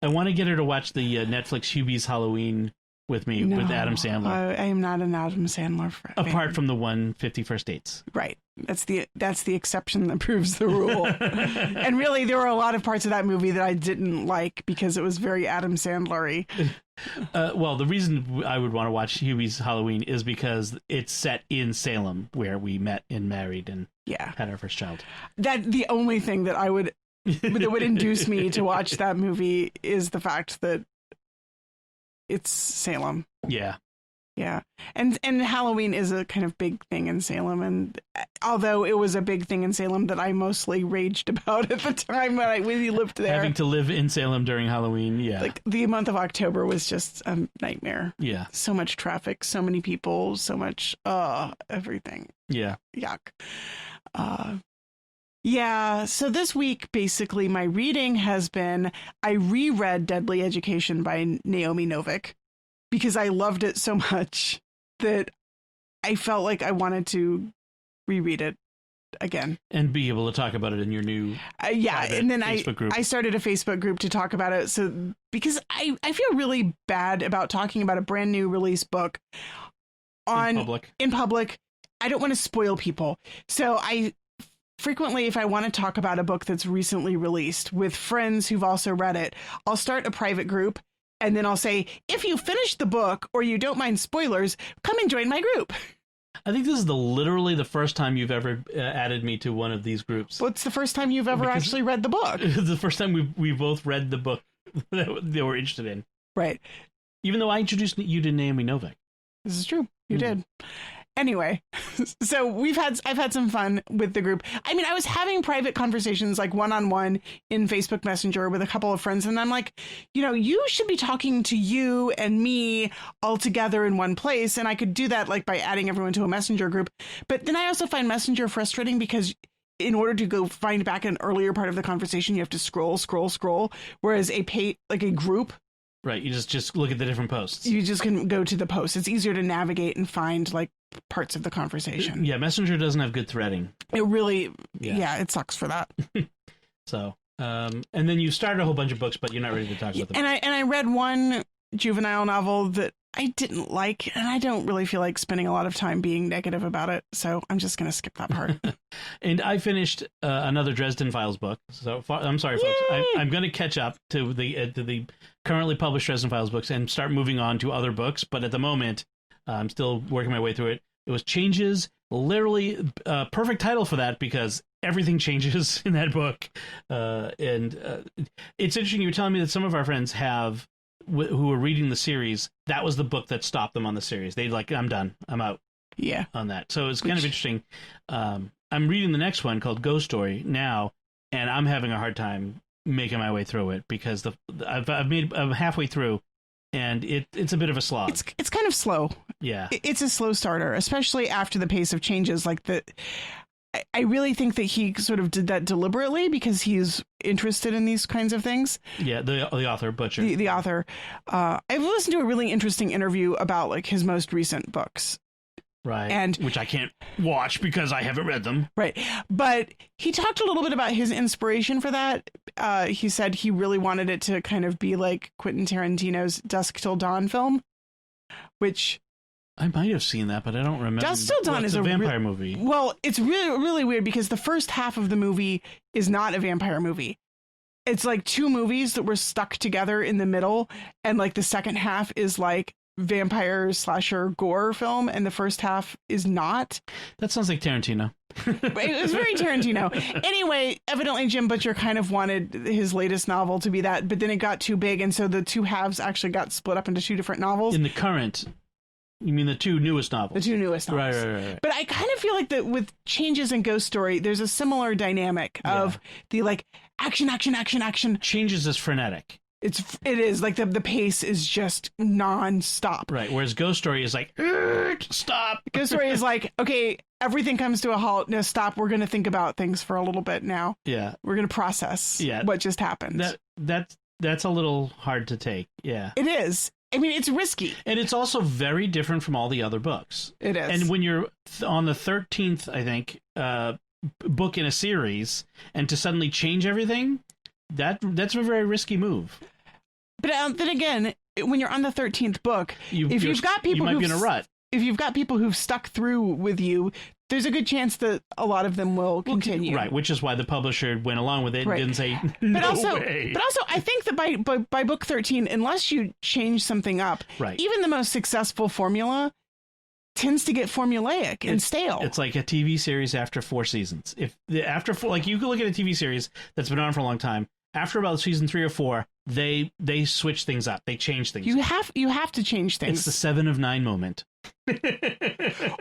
want to get her to watch the Netflix Hubie's Halloween with me with Adam Sandler. I am not an Adam Sandler fan. Apart from the 150 First Dates. Right. That's the exception that proves the rule. And really, there were a lot of parts of that movie that I didn't like because it was very Adam Sandler-y. Well, the reason I would want to watch Hubie's Halloween is because it's set in Salem, where we met and married and had our first child. The only thing that would induce me to watch that movie is the fact that it's Salem. Yeah. Yeah. And Halloween is a kind of big thing in Salem. And although it was a big thing in Salem that I mostly raged about at the time when we lived there. Having to live in Salem during Halloween. Yeah. The month of October was just a nightmare. Yeah. So much traffic, so many people, so much, everything. Yeah. Yuck. Yeah, so this week, basically, my reading has been, I reread Deadly Education by Naomi Novik because I loved it so much that I felt like I wanted to reread it again. And be able to talk about it in your new and then Facebook group. I started a Facebook group to talk about it. So because I feel really bad about talking about a brand new release book in public. I don't want to spoil people. So I frequently, if I want to talk about a book that's recently released with friends who've also read it, I'll start a private group. And then I'll say, if you finish the book or you don't mind spoilers, come and join my group. I think this is literally the first time you've ever added me to one of these groups. Well, it's the first time you've ever actually read the book. The first time we both read the book that they were interested in. Right. Even though I introduced you to Naomi Novik. This is true. You did. Anyway, so I've had some fun with the group. I mean, I was having private conversations like one-on-one in Facebook Messenger with a couple of friends. And I'm like, you should be talking to you and me all together in one place. And I could do that like by adding everyone to a Messenger group. But then I also find Messenger frustrating because in order to go find back an earlier part of the conversation, you have to scroll. Whereas a group. Right. You just look at the different posts. You just can go to the posts. It's easier to navigate and find like parts of the conversation. Yeah. Messenger doesn't have good threading. It really, it sucks for that. So, and then you started a whole bunch of books, but you're not ready to talk about them. And I read one juvenile novel that I didn't like, and I don't really feel like spending a lot of time being negative about it. So I'm just going to skip that part. And I finished another Dresden Files book. So I'm sorry, folks. I'm going to catch up to the currently published Dresden Files books and start moving on to other books. But at the moment, I'm still working my way through it. It was Changes, literally a perfect title for that because everything changes in that book. And it's interesting. You were telling me that some of our friends who were reading the series, that was the book that stopped them on the series. They like, I'm done. I'm out. Yeah. On that. So it's kind of interesting. I'm reading the next one called Ghost Story now, and I'm having a hard time making my way through it because I'm halfway through, and it's a bit of a slog. It's kind of slow. Yeah. It's a slow starter, especially after the pace of Changes. Like I really think that he sort of did that deliberately because he's interested in these kinds of things. Yeah, the author, Butcher. The author. I've listened to a really interesting interview about like his most recent books. Right. And which I can't watch because I haven't read them. Right. But he talked a little bit about his inspiration for that. He said he really wanted it to kind of be like Quentin Tarantino's Dusk Till Dawn film, which I might have seen that, but I don't remember. Dusk Till Dawn is a vampire movie. Well, it's really, really weird because the first half of the movie is not a vampire movie. It's like two movies that were stuck together in the middle. And like the second half is like vampire slasher gore film. And the first half is not. That sounds like Tarantino. It was very Tarantino. Anyway, evidently Jim Butcher kind of wanted his latest novel to be that, but then it got too big. And so the two halves actually got split up into two different novels. In the current... You mean the two newest novels? The two newest novels. Right. But I kind of feel like that with Changes and Ghost Story, there's a similar dynamic of the like action. Changes is frenetic. It is like the pace is just nonstop. Right. Whereas Ghost Story is like, stop. Ghost Story is like, okay, everything comes to a halt. No, stop. We're going to think about things for a little bit now. Yeah. We're going to process what just happened. That's a little hard to take. Yeah. It is. I mean, it's risky. And it's also very different from all the other books. It is. And when you're on the 13th, I think, book in a series, and to suddenly change everything, that's a very risky move. But then again, when you're on the 13th book, if you've got people you might be in a rut. If you've got people who've stuck through with you, there's a good chance that a lot of them will continue. Right, which is why the publisher went along with it and didn't say, no way. But also, I think that by book 13, unless you change something up, even the most successful formula tends to get formulaic and stale. It's like a TV series after 4 seasons. You can look at a TV series that's been on for a long time. After about season 3 or 4, they switch things up. They change things. You have to change things. It's the 7 of 9 moment.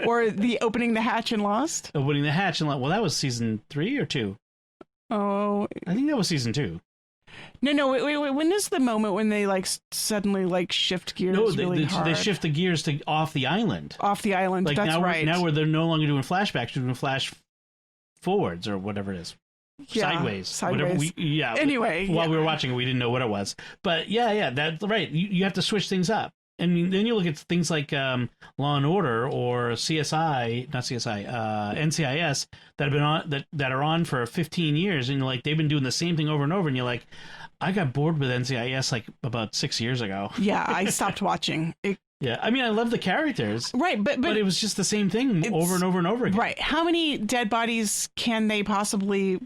Or the opening the hatch in Lost. Opening the hatch in Lost. Well, that was season 3 or 2. Oh, I think that was season 2. No. Wait. When is the moment when they like suddenly like shift gears? No, they shift the gears to off the island. Off the island. Like that's now right. Now where they're no longer doing flashbacks, they're doing flash forwards or whatever it is. Sideways. Whatever Anyway, while we were watching it, we didn't know what it was. But yeah, that's right. You have to switch things up. I mean, then you look at things like Law and Order or NCIS that have been on that are on for 15 years, and like they've been doing the same thing over and over, and you're like, I got bored with NCIS like about 6 years ago. Yeah, I stopped watching. Yeah, I mean, I love the characters, right? But it was just the same thing over and over and over again. Right? How many dead bodies can they possibly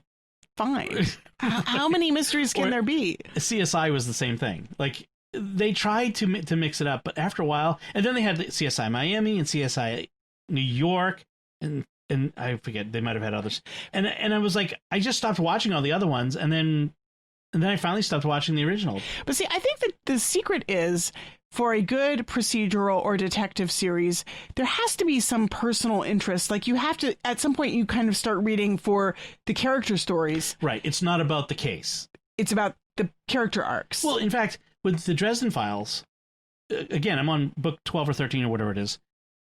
find? How many mysteries can there be? CSI was the same thing. Like, they tried to mix it up, but after a while, and then they had CSI Miami and CSI New York, and I forget, they might have had others. And I was like, I just stopped watching all the other ones, and then I finally stopped watching the original. But see, I think that the secret is, for a good procedural or detective series, there has to be some personal interest. Like, you have to, at some point, you kind of start reading for the character stories. Right. It's not about the case. It's about the character arcs. Well, in fact, with the Dresden Files, again, I'm on book 12 or 13 or whatever it is,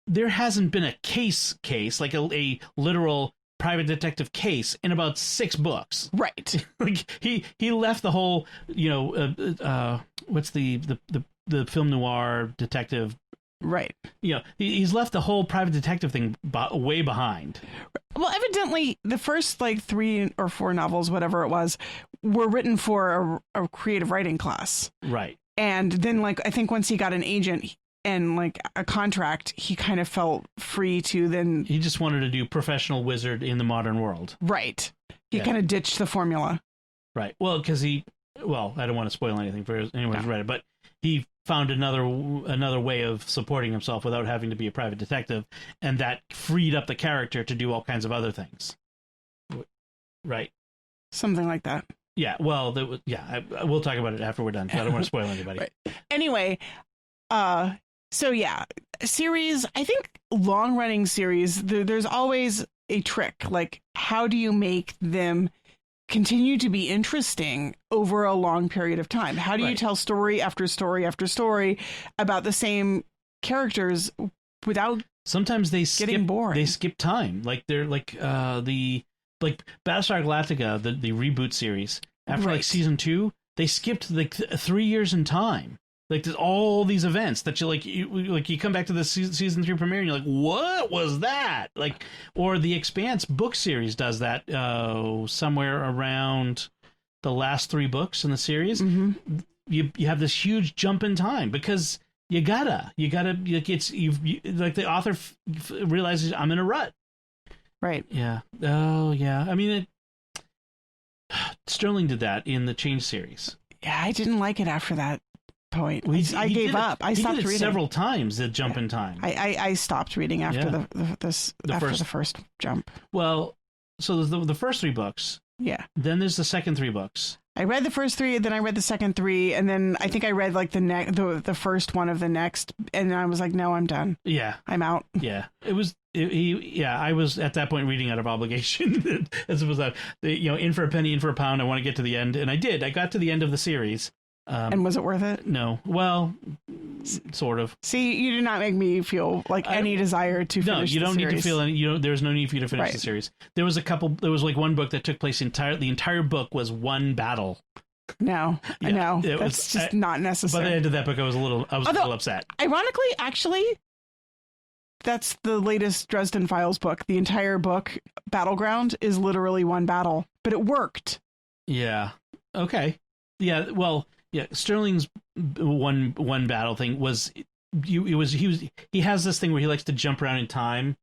there hasn't been a case, like a literal private detective case in about 6 books. Right. Like, he left the whole, what's the film noir detective. Right. He's left the whole private detective thing way behind. Well, evidently, the first 3 or 4 novels, whatever it was, were written for a creative writing class. Right. And then, I think once he got an agent and a contract, he kind of felt free to then. He just wanted to do professional wizard in the modern world. Right. He kind of ditched the formula. Right. Well, because I don't want to spoil anything for anyone who's read it, but he found another way of supporting himself without having to be a private detective, and that freed up the character to do all kinds of other things. Right. Something like that. Yeah. Well, we'll talk about it after we're done. So I don't want to spoil anybody. Right. Anyway, so yeah, series. I think long-running series. There's always a trick. Like, how do you make them continue to be interesting over a long period of time? How do you tell story after story after story about the same characters without sometimes getting boring? They skip time. Like, they're the Battlestar Galactica, the reboot series. After season 2, they skipped 3 years in time. Like, there's all these events that you come back to the season 3 premiere and you're like, what was that? Or the Expanse book series does that somewhere around the last 3 books in the series. Mm-hmm. You have this huge jump in time because you gotta the author realizes I'm in a rut. Right. Yeah. Oh yeah. I mean, Sterling did that in the Change series. Yeah, I didn't like it after that point. I gave up. I stopped reading several times. The jump in time. I stopped reading after the first jump. Well, so the first 3 books. Yeah. Then there's the second 3 books. I read the first 3, and then I read the second 3, and then I think I read the first one of the next, and I was like, no, I'm done. Yeah, I'm out. Yeah, I was at that point reading out of obligation, as it was in for a penny, in for a pound. I want to get to the end, and I did. I got to the end of the series. And was it worth it? No. Well, sort of. See, you did not make me feel any desire to finish the series. No, you don't need to feel any. There's no need for you to finish the series. There was one book that took place the entire book was one battle. No, I know. That's just not necessary. By the end of that book, I was a little upset. Ironically, actually, that's the latest Dresden Files book. The entire book, Battleground, is literally one battle, but it worked. Yeah. Okay. Yeah. Well. Yeah, Sterling's one battle thing was he has this thing where he likes to jump around in time.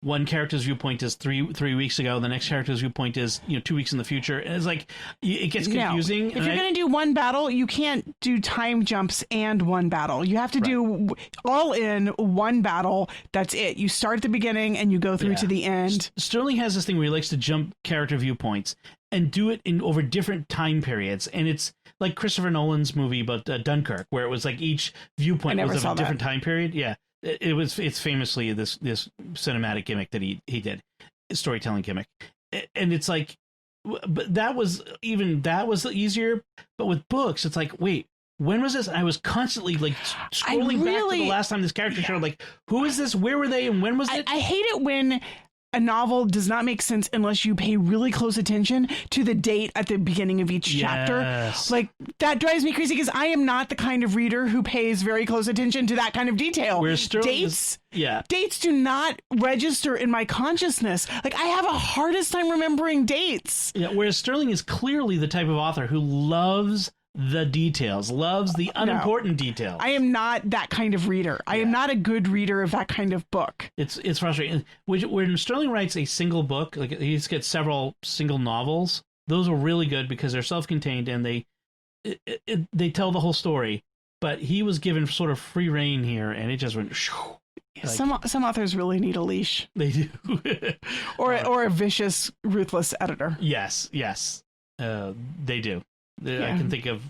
One character's viewpoint is three weeks ago, the next character's viewpoint is 2 weeks in the future, and it's like it gets confusing. If you're going to do one battle, you can't do time jumps and one battle. You have to do all in one battle. That's it. You start at the beginning and you go through to the end. Sterling has this thing where he likes to jump character viewpoints and do it over different time periods, and it's like Christopher Nolan's movie about Dunkirk, where it was like each viewpoint was of a different time period. Yeah, it's famously this cinematic gimmick that he did, storytelling gimmick, and it's like, but that was easier. But with books, it's like, wait, when was this? I was constantly scrolling back to the last time this character showed. Like, who is this? Where were they? And when was it? I hate it when a novel does not make sense unless you pay really close attention to the date at the beginning of each chapter. Like, that drives me crazy because I am not the kind of reader who pays very close attention to that kind of detail. Dates do not register in my consciousness. Like, I have a hardest time remembering dates. Yeah, whereas Sterling is clearly the type of author who loves the details, loves the unimportant details. I am not that kind of reader. I am not a good reader of that kind of book. It's frustrating. When Sterling writes a single book, like he's got several single novels, those are really good because they're self-contained and they tell the whole story. But he was given sort of free reign here, and it just went. Like, some authors really need a leash. They do, or a vicious, ruthless editor. Yes, they do. I can think of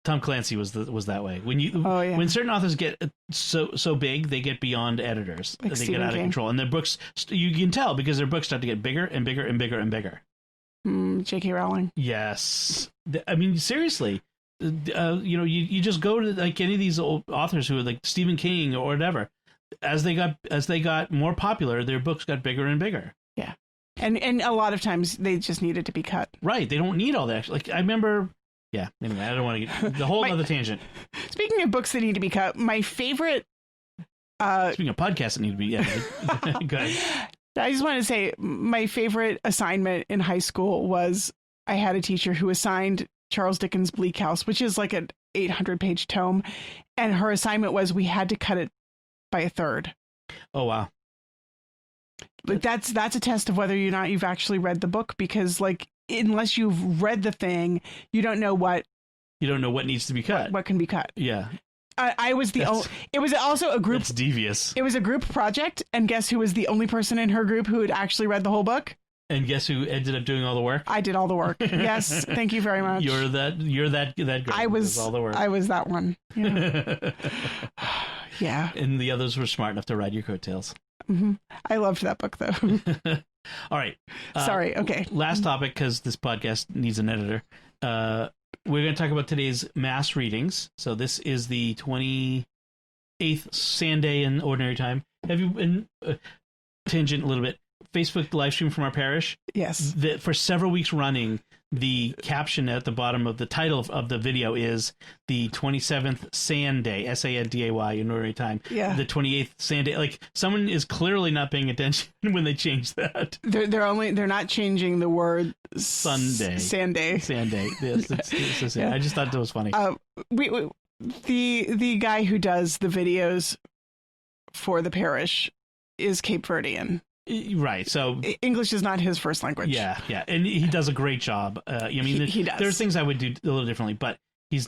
Tom Clancy was that way. When certain authors get so big, they get beyond editors. Like they get out of control, and their books you can tell because their books start to get bigger and bigger and bigger and bigger. J.K. Rowling. Yes, I mean seriously. You just go to like any of these old authors who are like Stephen King or whatever. As they got more popular, their books got bigger and bigger. Yeah, and a lot of times they just needed to be cut. Right, they don't need all that. Like I remember. Yeah, anyway, I don't want to get the whole other tangent. Speaking of books that need to be cut, my favorite... Speaking of podcasts that need to be edited, go ahead. I just want to say my favorite assignment in high school was I had a teacher who assigned Charles Dickens' Bleak House, which is like an 800-page tome, and her assignment was we had to cut it by a third. Oh, wow. Like that's a test of whether or not you've actually read the book, because like unless you've read the thing, you don't know what needs to be cut. What can be cut. Yeah. I was it was also a group. It's devious. It was a group project, and guess who was the only person in her group who had actually read the whole book? And guess who ended up doing all the work? I did all the work. Yes, thank you very much. You're that girl. I was all the work. I was that one. Yeah. Yeah. And the others were smart enough to ride your coattails. Mm-hmm. I loved that book, though. All right. Sorry. Okay. Last topic, because this podcast needs an editor. We're going to talk about today's mass readings. So this is the 28th Sunday in Ordinary Time. Have you been tangent a little bit? Facebook live stream from our parish. Yes. For several weeks running, the caption at the bottom of the title of the video is the 27th Sanday, S-A-N-D-A-Y in Ordinary Time. Yeah. The 28th Sanday. Like someone is clearly not paying attention when they change that. They're not changing the word Sunday. Sanday. Yes, it's yeah. I just thought that was funny. The guy who does the videos for the parish is Cape Verdean. Right, so English is not his first language. Yeah, and he does a great job. I mean, he does. There's things I would do a little differently, but he's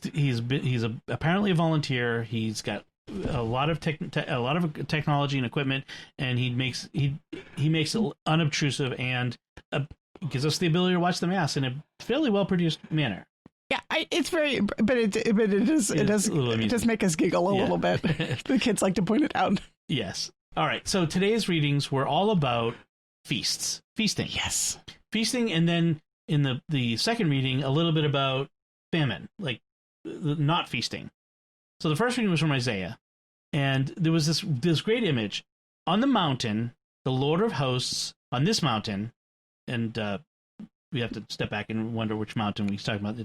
apparently a volunteer. He's got a lot of technology and equipment, and he makes it unobtrusive and gives us the ability to watch the mass in a fairly well produced manner. Yeah, it's very, but it does make us giggle a little bit. The kids like to point it out. Yes. All right, so today's readings were all about feasting. Yes. Feasting, and then in the second reading, a little bit about famine, like not feasting. So the first reading was from Isaiah, and there was this great image. On the mountain, the Lord of hosts, on this mountain, and we have to step back and wonder which mountain he's talking about.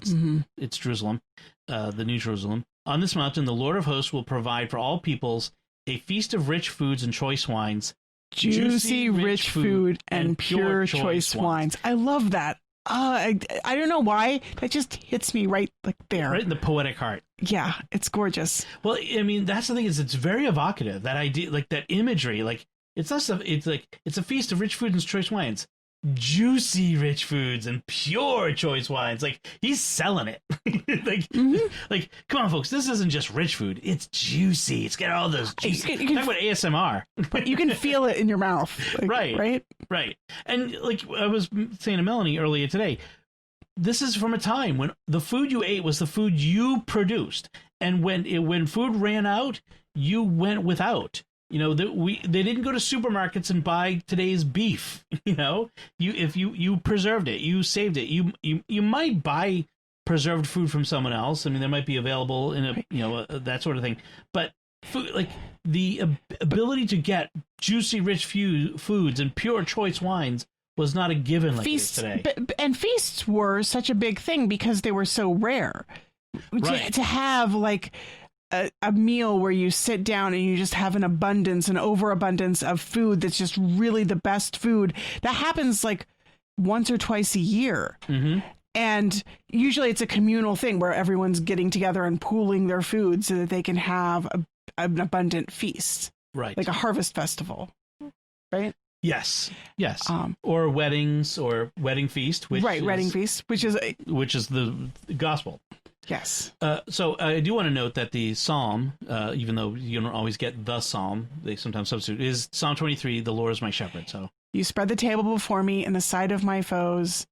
It's Jerusalem, the New Jerusalem. On this mountain, the Lord of hosts will provide for all peoples a feast of rich foods and choice wines. Juicy, rich food and pure choice wines. I love that. I don't know why. That just hits me right like there. Right in the poetic heart. Yeah, it's gorgeous. Well, I mean, that's the thing is it's very evocative. That idea, like that imagery, like it's not stuff. It's like it's a feast of rich food and choice wines. Juicy rich foods and pure choice wines. Like he's selling it. like come on folks, this isn't just rich food, it's juicy. It's got all those juicy. You can talk about ASMR. But you can feel it in your mouth. Like, right. And like I was saying to Melanie earlier today, this is from a time when the food you ate was the food you produced, and when food ran out, you went without. You know, they didn't go to supermarkets and buy today's beef. You know, you preserved it, you saved it. You might buy preserved food from someone else. I mean, there might be available in that sort of thing. But food, like the ability to get juicy, rich foods and pure choice wines was not a given like Feasts, it is today. and feasts were such a big thing because they were so rare. Right. To have like a meal where you sit down and you just have an overabundance of food that's just really the best food, that happens like once or twice a year. Mm-hmm. And usually it's a communal thing where everyone's getting together and pooling their food so that they can have an abundant feast. Right. Like a harvest festival. Right? Yes. Or weddings or wedding feast. Wedding feast, which is the gospel. Yes. So I do want to note that the psalm, even though you don't always get the psalm, they sometimes substitute, is Psalm 23, the Lord is my shepherd. So you spread the table before me in the sight of my foes.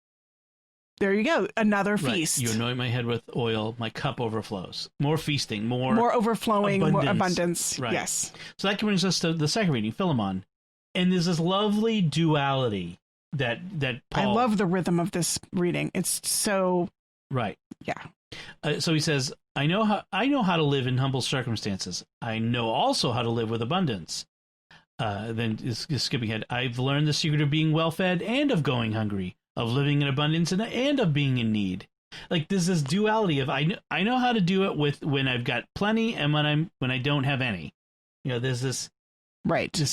There you go. Another feast. You anoint my head with oil. My cup overflows. More feasting, more overflowing, more abundance. Right. Yes. So that brings us to the second reading, Philemon. And there's this lovely duality that Paul... I love the rhythm of this reading. It's so... Right. Yeah. So he says, I know how to live in humble circumstances. I know also how to live with abundance. Then skipping ahead, I've learned the secret of being well fed and of going hungry, of living in abundance and of being in need. Like there's this duality of I know how to do it with when I've got plenty and when I don't have any. You know, there's this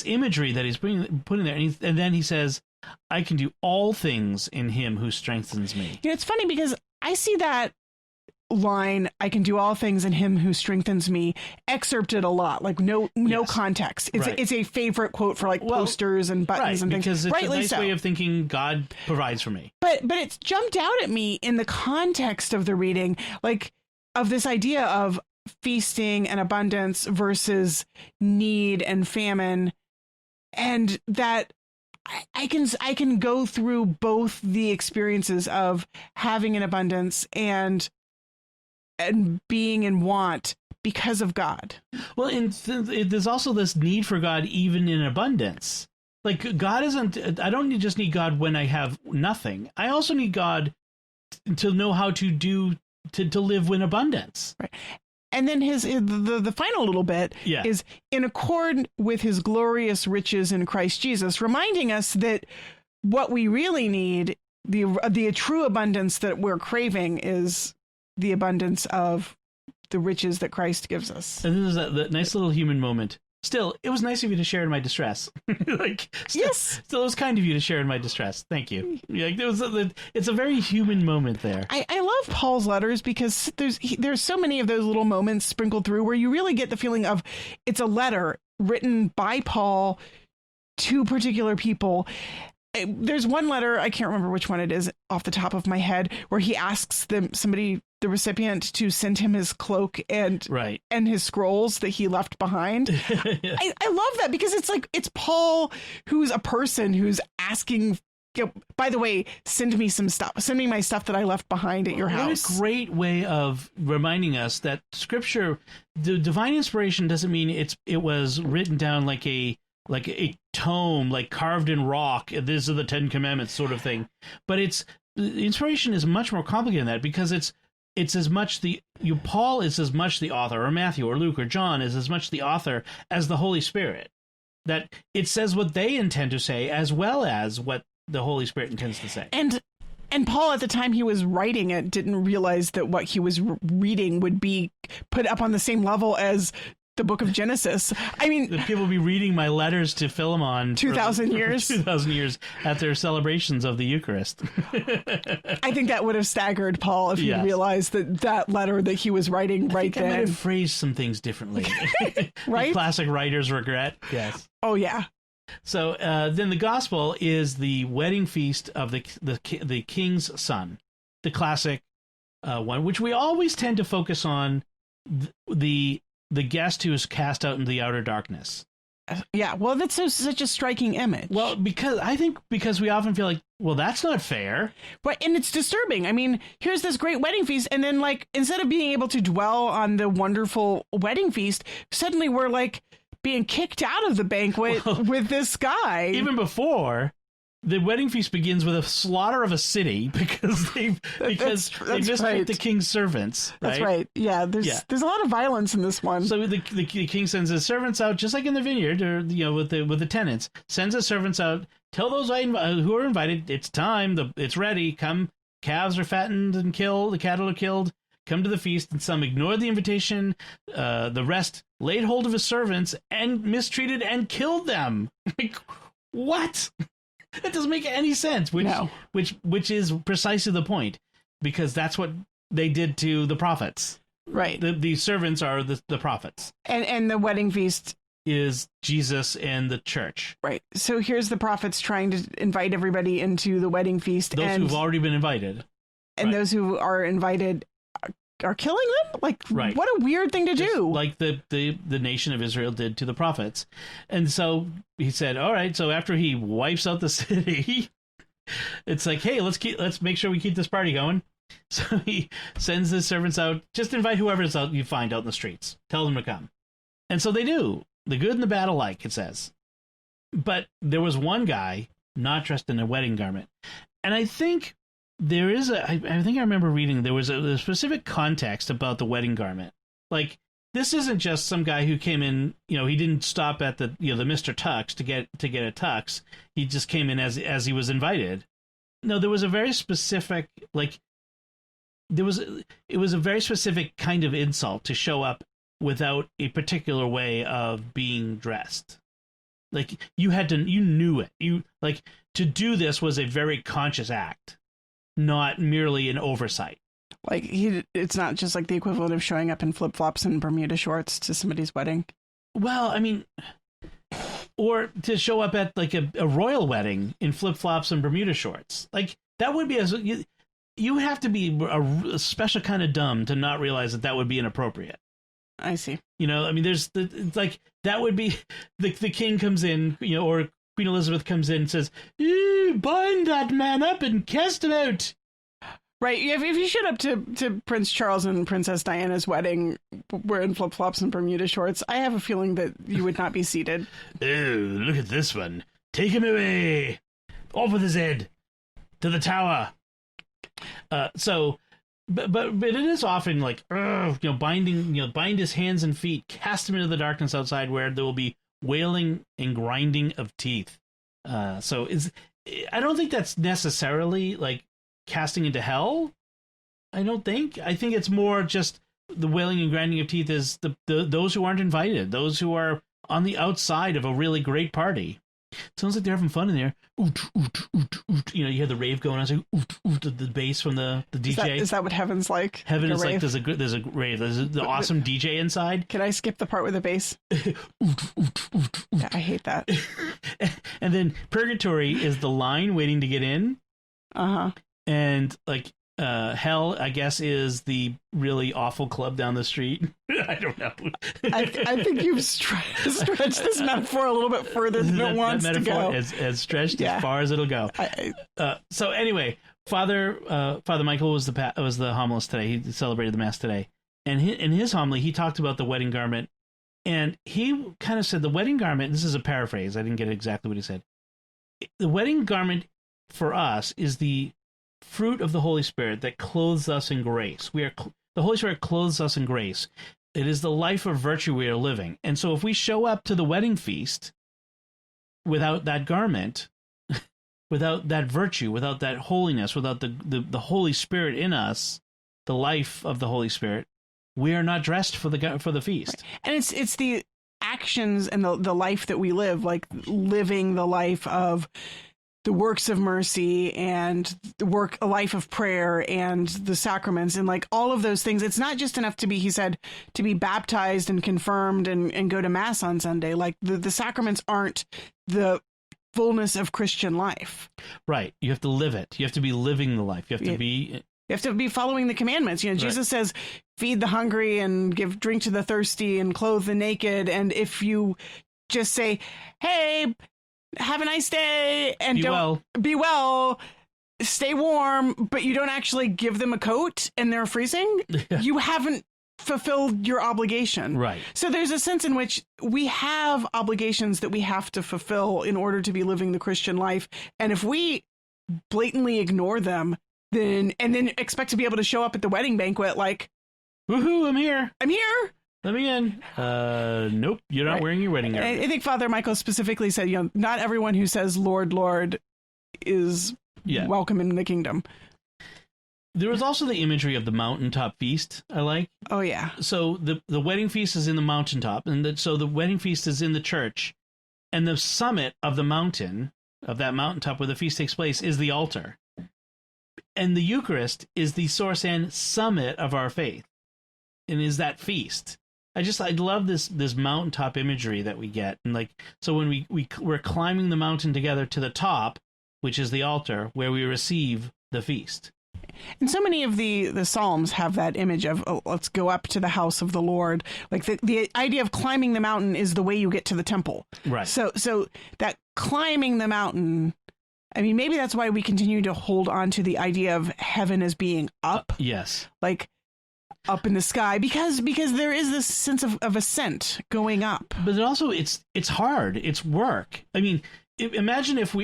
imagery that he's putting there, and then he says, I can do all things in him who strengthens me. You know, it's funny because I see that line, I can do all things in him who strengthens me, excerpted a lot, like no context. It's a favorite quote for like posters and buttons and things. Because it's Rightly a nice way of thinking God provides for me. But it's jumped out at me in the context of the reading, like of this idea of feasting and abundance versus need and famine, and that I can go through both the experiences of having an abundance and being in want because of God. Well, and there's also this need for God even in abundance. Like God isn't, I don't just need God when I have nothing. I also need God to know how to live in abundance. Right. And then the final little bit is in accord with his glorious riches in Christ Jesus, reminding us that what we really need, the true abundance that we're craving, is the abundance of the riches that Christ gives us. And this is the nice little human moment. Still, it was nice of you to share in my distress. Still, it was kind of you to share in my distress. Thank you. Like it's a very human moment there. I love Paul's letters because there's so many of those little moments sprinkled through where you really get the feeling of it's a letter written by Paul to particular people. There's one letter, I can't remember which one it is off the top of my head, where he asks the recipient to send him his cloak and his scrolls that he left behind. I love that because it's Paul, who's a person who's asking, by the way, send me some stuff. Send me my stuff that I left behind at your house. What a great way of reminding us that Scripture, the divine inspiration, doesn't mean it was written down like a tome, like carved in rock. These are the 10 Commandments sort of thing. But inspiration is much more complicated than that because it's as much Paul is as much the author, or Matthew or Luke or John is as much the author as the Holy Spirit. That it says what they intend to say as well as what the Holy Spirit intends to say. And Paul, at the time he was writing it, didn't realize that what he was reading would be put up on the same level as the book of Genesis. I mean, the people be reading my letters to Philemon 2,000 years. 2,000 years at their celebrations of the Eucharist. I think that would have staggered Paul if he realized that letter that he was writing then. I might have phrased some things differently. Right? Classic writer's regret. Yes. Oh, yeah. So then the gospel is the wedding feast of the king's son, the classic one, which we always tend to focus on the guest who is cast out into the outer darkness. Yeah, well, that's such a striking image. Well, because we often feel like, well, that's not fair. Right, and it's disturbing. I mean, here's this great wedding feast, and then, like, instead of being able to dwell on the wonderful wedding feast, suddenly we're, like, being kicked out of the banquet with this guy. Even before, the wedding feast begins with a slaughter of a city because they mistreat the king's servants. Right? That's right. Yeah, there's a lot of violence in this one. So the king sends his servants out, just like in the vineyard, or with the tenants, sends his servants out. Tell those who are invited, it's time. It's ready. Come, calves are fattened and killed. The cattle are killed. Come to the feast. And some ignored the invitation. The rest laid hold of his servants and mistreated and killed them. Like, what? That doesn't make any sense. Which is precisely the point, because that's what they did to the prophets. Right. The servants are the prophets. And the wedding feast is Jesus and the church. Right. So here's the prophets trying to invite everybody into the wedding feast. Those who've already been invited. And those who are invited are killing them? Like, right. What a weird thing to do. Like the nation of Israel did to the prophets. And so he said, all right, so after he wipes out the city, it's like, hey, let's make sure we keep this party going. So he sends his servants out, just invite whoever's out you find out in the streets. Tell them to come. And so they do. The good and the bad alike, it says. But there was one guy not dressed in a wedding garment. And I think there is I think I remember reading there was a specific context about the wedding garment. Like, this isn't just some guy who came in, he didn't stop at the Mr. Tux to get a tux. He just came in as he was invited. No, there was a very specific, it was a very specific kind of insult to show up without a particular way of being dressed. Like, you knew it. To do this was a very conscious act, not merely an oversight. Like, it's not just like the equivalent of showing up in flip-flops and Bermuda shorts to somebody's wedding. Well, I mean, or to show up at like a royal wedding in flip-flops and Bermuda shorts. Like, that would be you have to be a special kind of dumb to not realize that would be inappropriate. I see. I mean, that would be the king comes in, or Queen Elizabeth comes in and says, bind that man up and cast him out. Right. If you showed up to Prince Charles and Princess Diana's wedding wearing flip-flops and Bermuda shorts, I have a feeling that you would not be seated. Oh, look at this one. Take him away. Off with his head. To the tower. But it is often like, bind his hands and feet, cast him into the darkness outside where there will be wailing and grinding of teeth. I don't think that's necessarily like casting into hell. I don't think. I think it's more just the wailing and grinding of teeth is those who aren't invited, those who are on the outside of a really great party. Sounds like they're having fun in there. Oot, oot, oot, oot. You hear the rave going on. It's like oot, oot, the bass from the DJ. Is that what heaven's like? Heaven is like there's a rave. There's the awesome DJ inside. Can I skip the part with the bass? Oot, oot, oot, oot. Yeah, I hate that. And then purgatory is the line waiting to get in. Uh-huh. And hell, I guess, is the really awful club down the street. I don't know. I think you've stretched this metaphor a little bit further than it wants to go. Has stretched as far as it'll go. So anyway, Father Michael was the homilist today. He celebrated the Mass today. And in his homily, he talked about the wedding garment. And he kind of said the wedding garment, this is a paraphrase, I didn't get exactly what he said. The wedding garment for us is the fruit of the Holy Spirit that clothes us in grace. The Holy Spirit clothes us in grace. It is the life of virtue we are living. And so if we show up to the wedding feast without that garment, without that virtue, without that holiness, without the Holy Spirit in us, the life of the Holy Spirit, we are not dressed for the feast. Right. And it's the actions and the life that we live, like living the life of the works of mercy and a life of prayer and the sacraments and like all of those things. It's not just enough to be, he said, to be baptized and confirmed and go to Mass on Sunday. Like the sacraments aren't the fullness of Christian life. Right. You have to live it. You have to be living the life. You have to be following the commandments. Jesus says, feed the hungry and give drink to the thirsty and clothe the naked. And if you just say, hey, have a nice day and be well, stay warm, but you don't actually give them a coat and they're freezing, you haven't fulfilled your obligation. Right. So there's a sense in which we have obligations that we have to fulfill in order to be living the Christian life. And if we blatantly ignore them, then expect to be able to show up at the wedding banquet like, woohoo, I'm here. Let me in. Nope, you're not wearing your wedding garment. I think Father Michael specifically said, not everyone who says, Lord, Lord, is welcome in the kingdom. There was also the imagery of the mountaintop feast I like. Oh, yeah. So the wedding feast is in the mountaintop, and so the wedding feast is in the church, and the summit of the mountain, of that mountaintop where the feast takes place, is the altar. And the Eucharist is the source and summit of our faith, and is that feast. I love this mountaintop imagery that we get, and like, so when we're climbing the mountain together to the top, which is the altar, where we receive the feast. And so many of the Psalms have that image of, let's go up to the house of the Lord. Like the idea of climbing the mountain is the way you get to the temple. Right. So that climbing the mountain, I mean, maybe that's why we continue to hold on to the idea of heaven as being up. Yes. Like up in the sky, because there is this sense of ascent going up. But it's hard. It's work. I mean, imagine if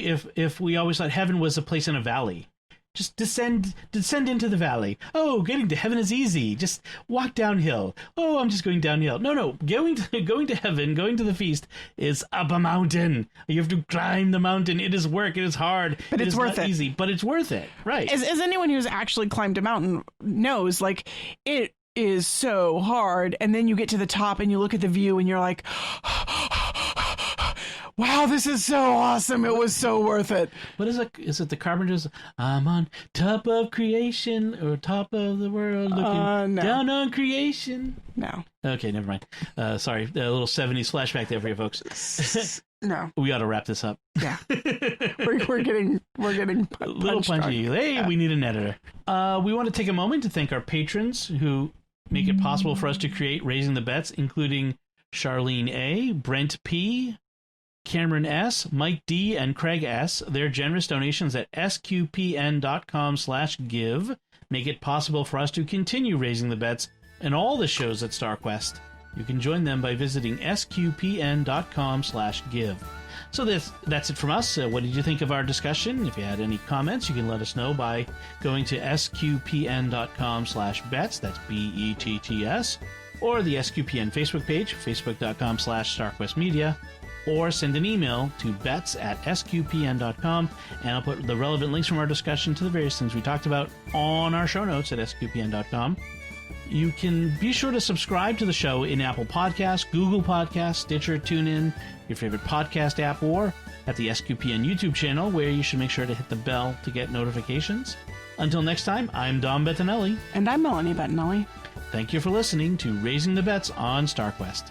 we always thought heaven was a place in a valley. Just descend into the valley. Oh, getting to heaven is easy. Just walk downhill. Oh, I'm just going downhill. No. Going to heaven, going to the feast is up a mountain. You have to climb the mountain. It is work. It is hard. But it's worth it. Easy, but it's worth it. Right. As anyone who's actually climbed a mountain knows, like, it is so hard. And then you get to the top and you look at the view and you're like, wow, this is so awesome. It was so worth it. What is it? Is it the Carpenters? I'm on top of creation, or top of the world, looking down on creation. No. Okay, never mind. Sorry, a little 70s flashback there for you folks. No. We ought to wrap this up. Yeah. we're getting a little punchy. Hey, we need an editor. We want to take a moment to thank our patrons who make it possible for us to create Raising the Bets, including Charlene A., Brent P., Cameron S., Mike D., and Craig S. Their generous donations at sqpn.com/give make it possible for us to continue Raising the Bets and all the shows at StarQuest. You can join them by visiting sqpn.com/give. So that's it from us. What did you think of our discussion? If you had any comments, you can let us know by going to sqpn.com/bets. That's BETTS. Or the SQPN Facebook page, facebook.com/StarQuestMedia. Or send an email to bets@sqpn.com, and I'll put the relevant links from our discussion to the various things we talked about on our show notes at sqpn.com. You can be sure to subscribe to the show in Apple Podcasts, Google Podcasts, Stitcher, TuneIn, your favorite podcast app, or at the SQPN YouTube channel, where you should make sure to hit the bell to get notifications. Until next time, I'm Dom Bettinelli. And I'm Melanie Bettinelli. Thank you for listening to Raising the Bets on StarQuest.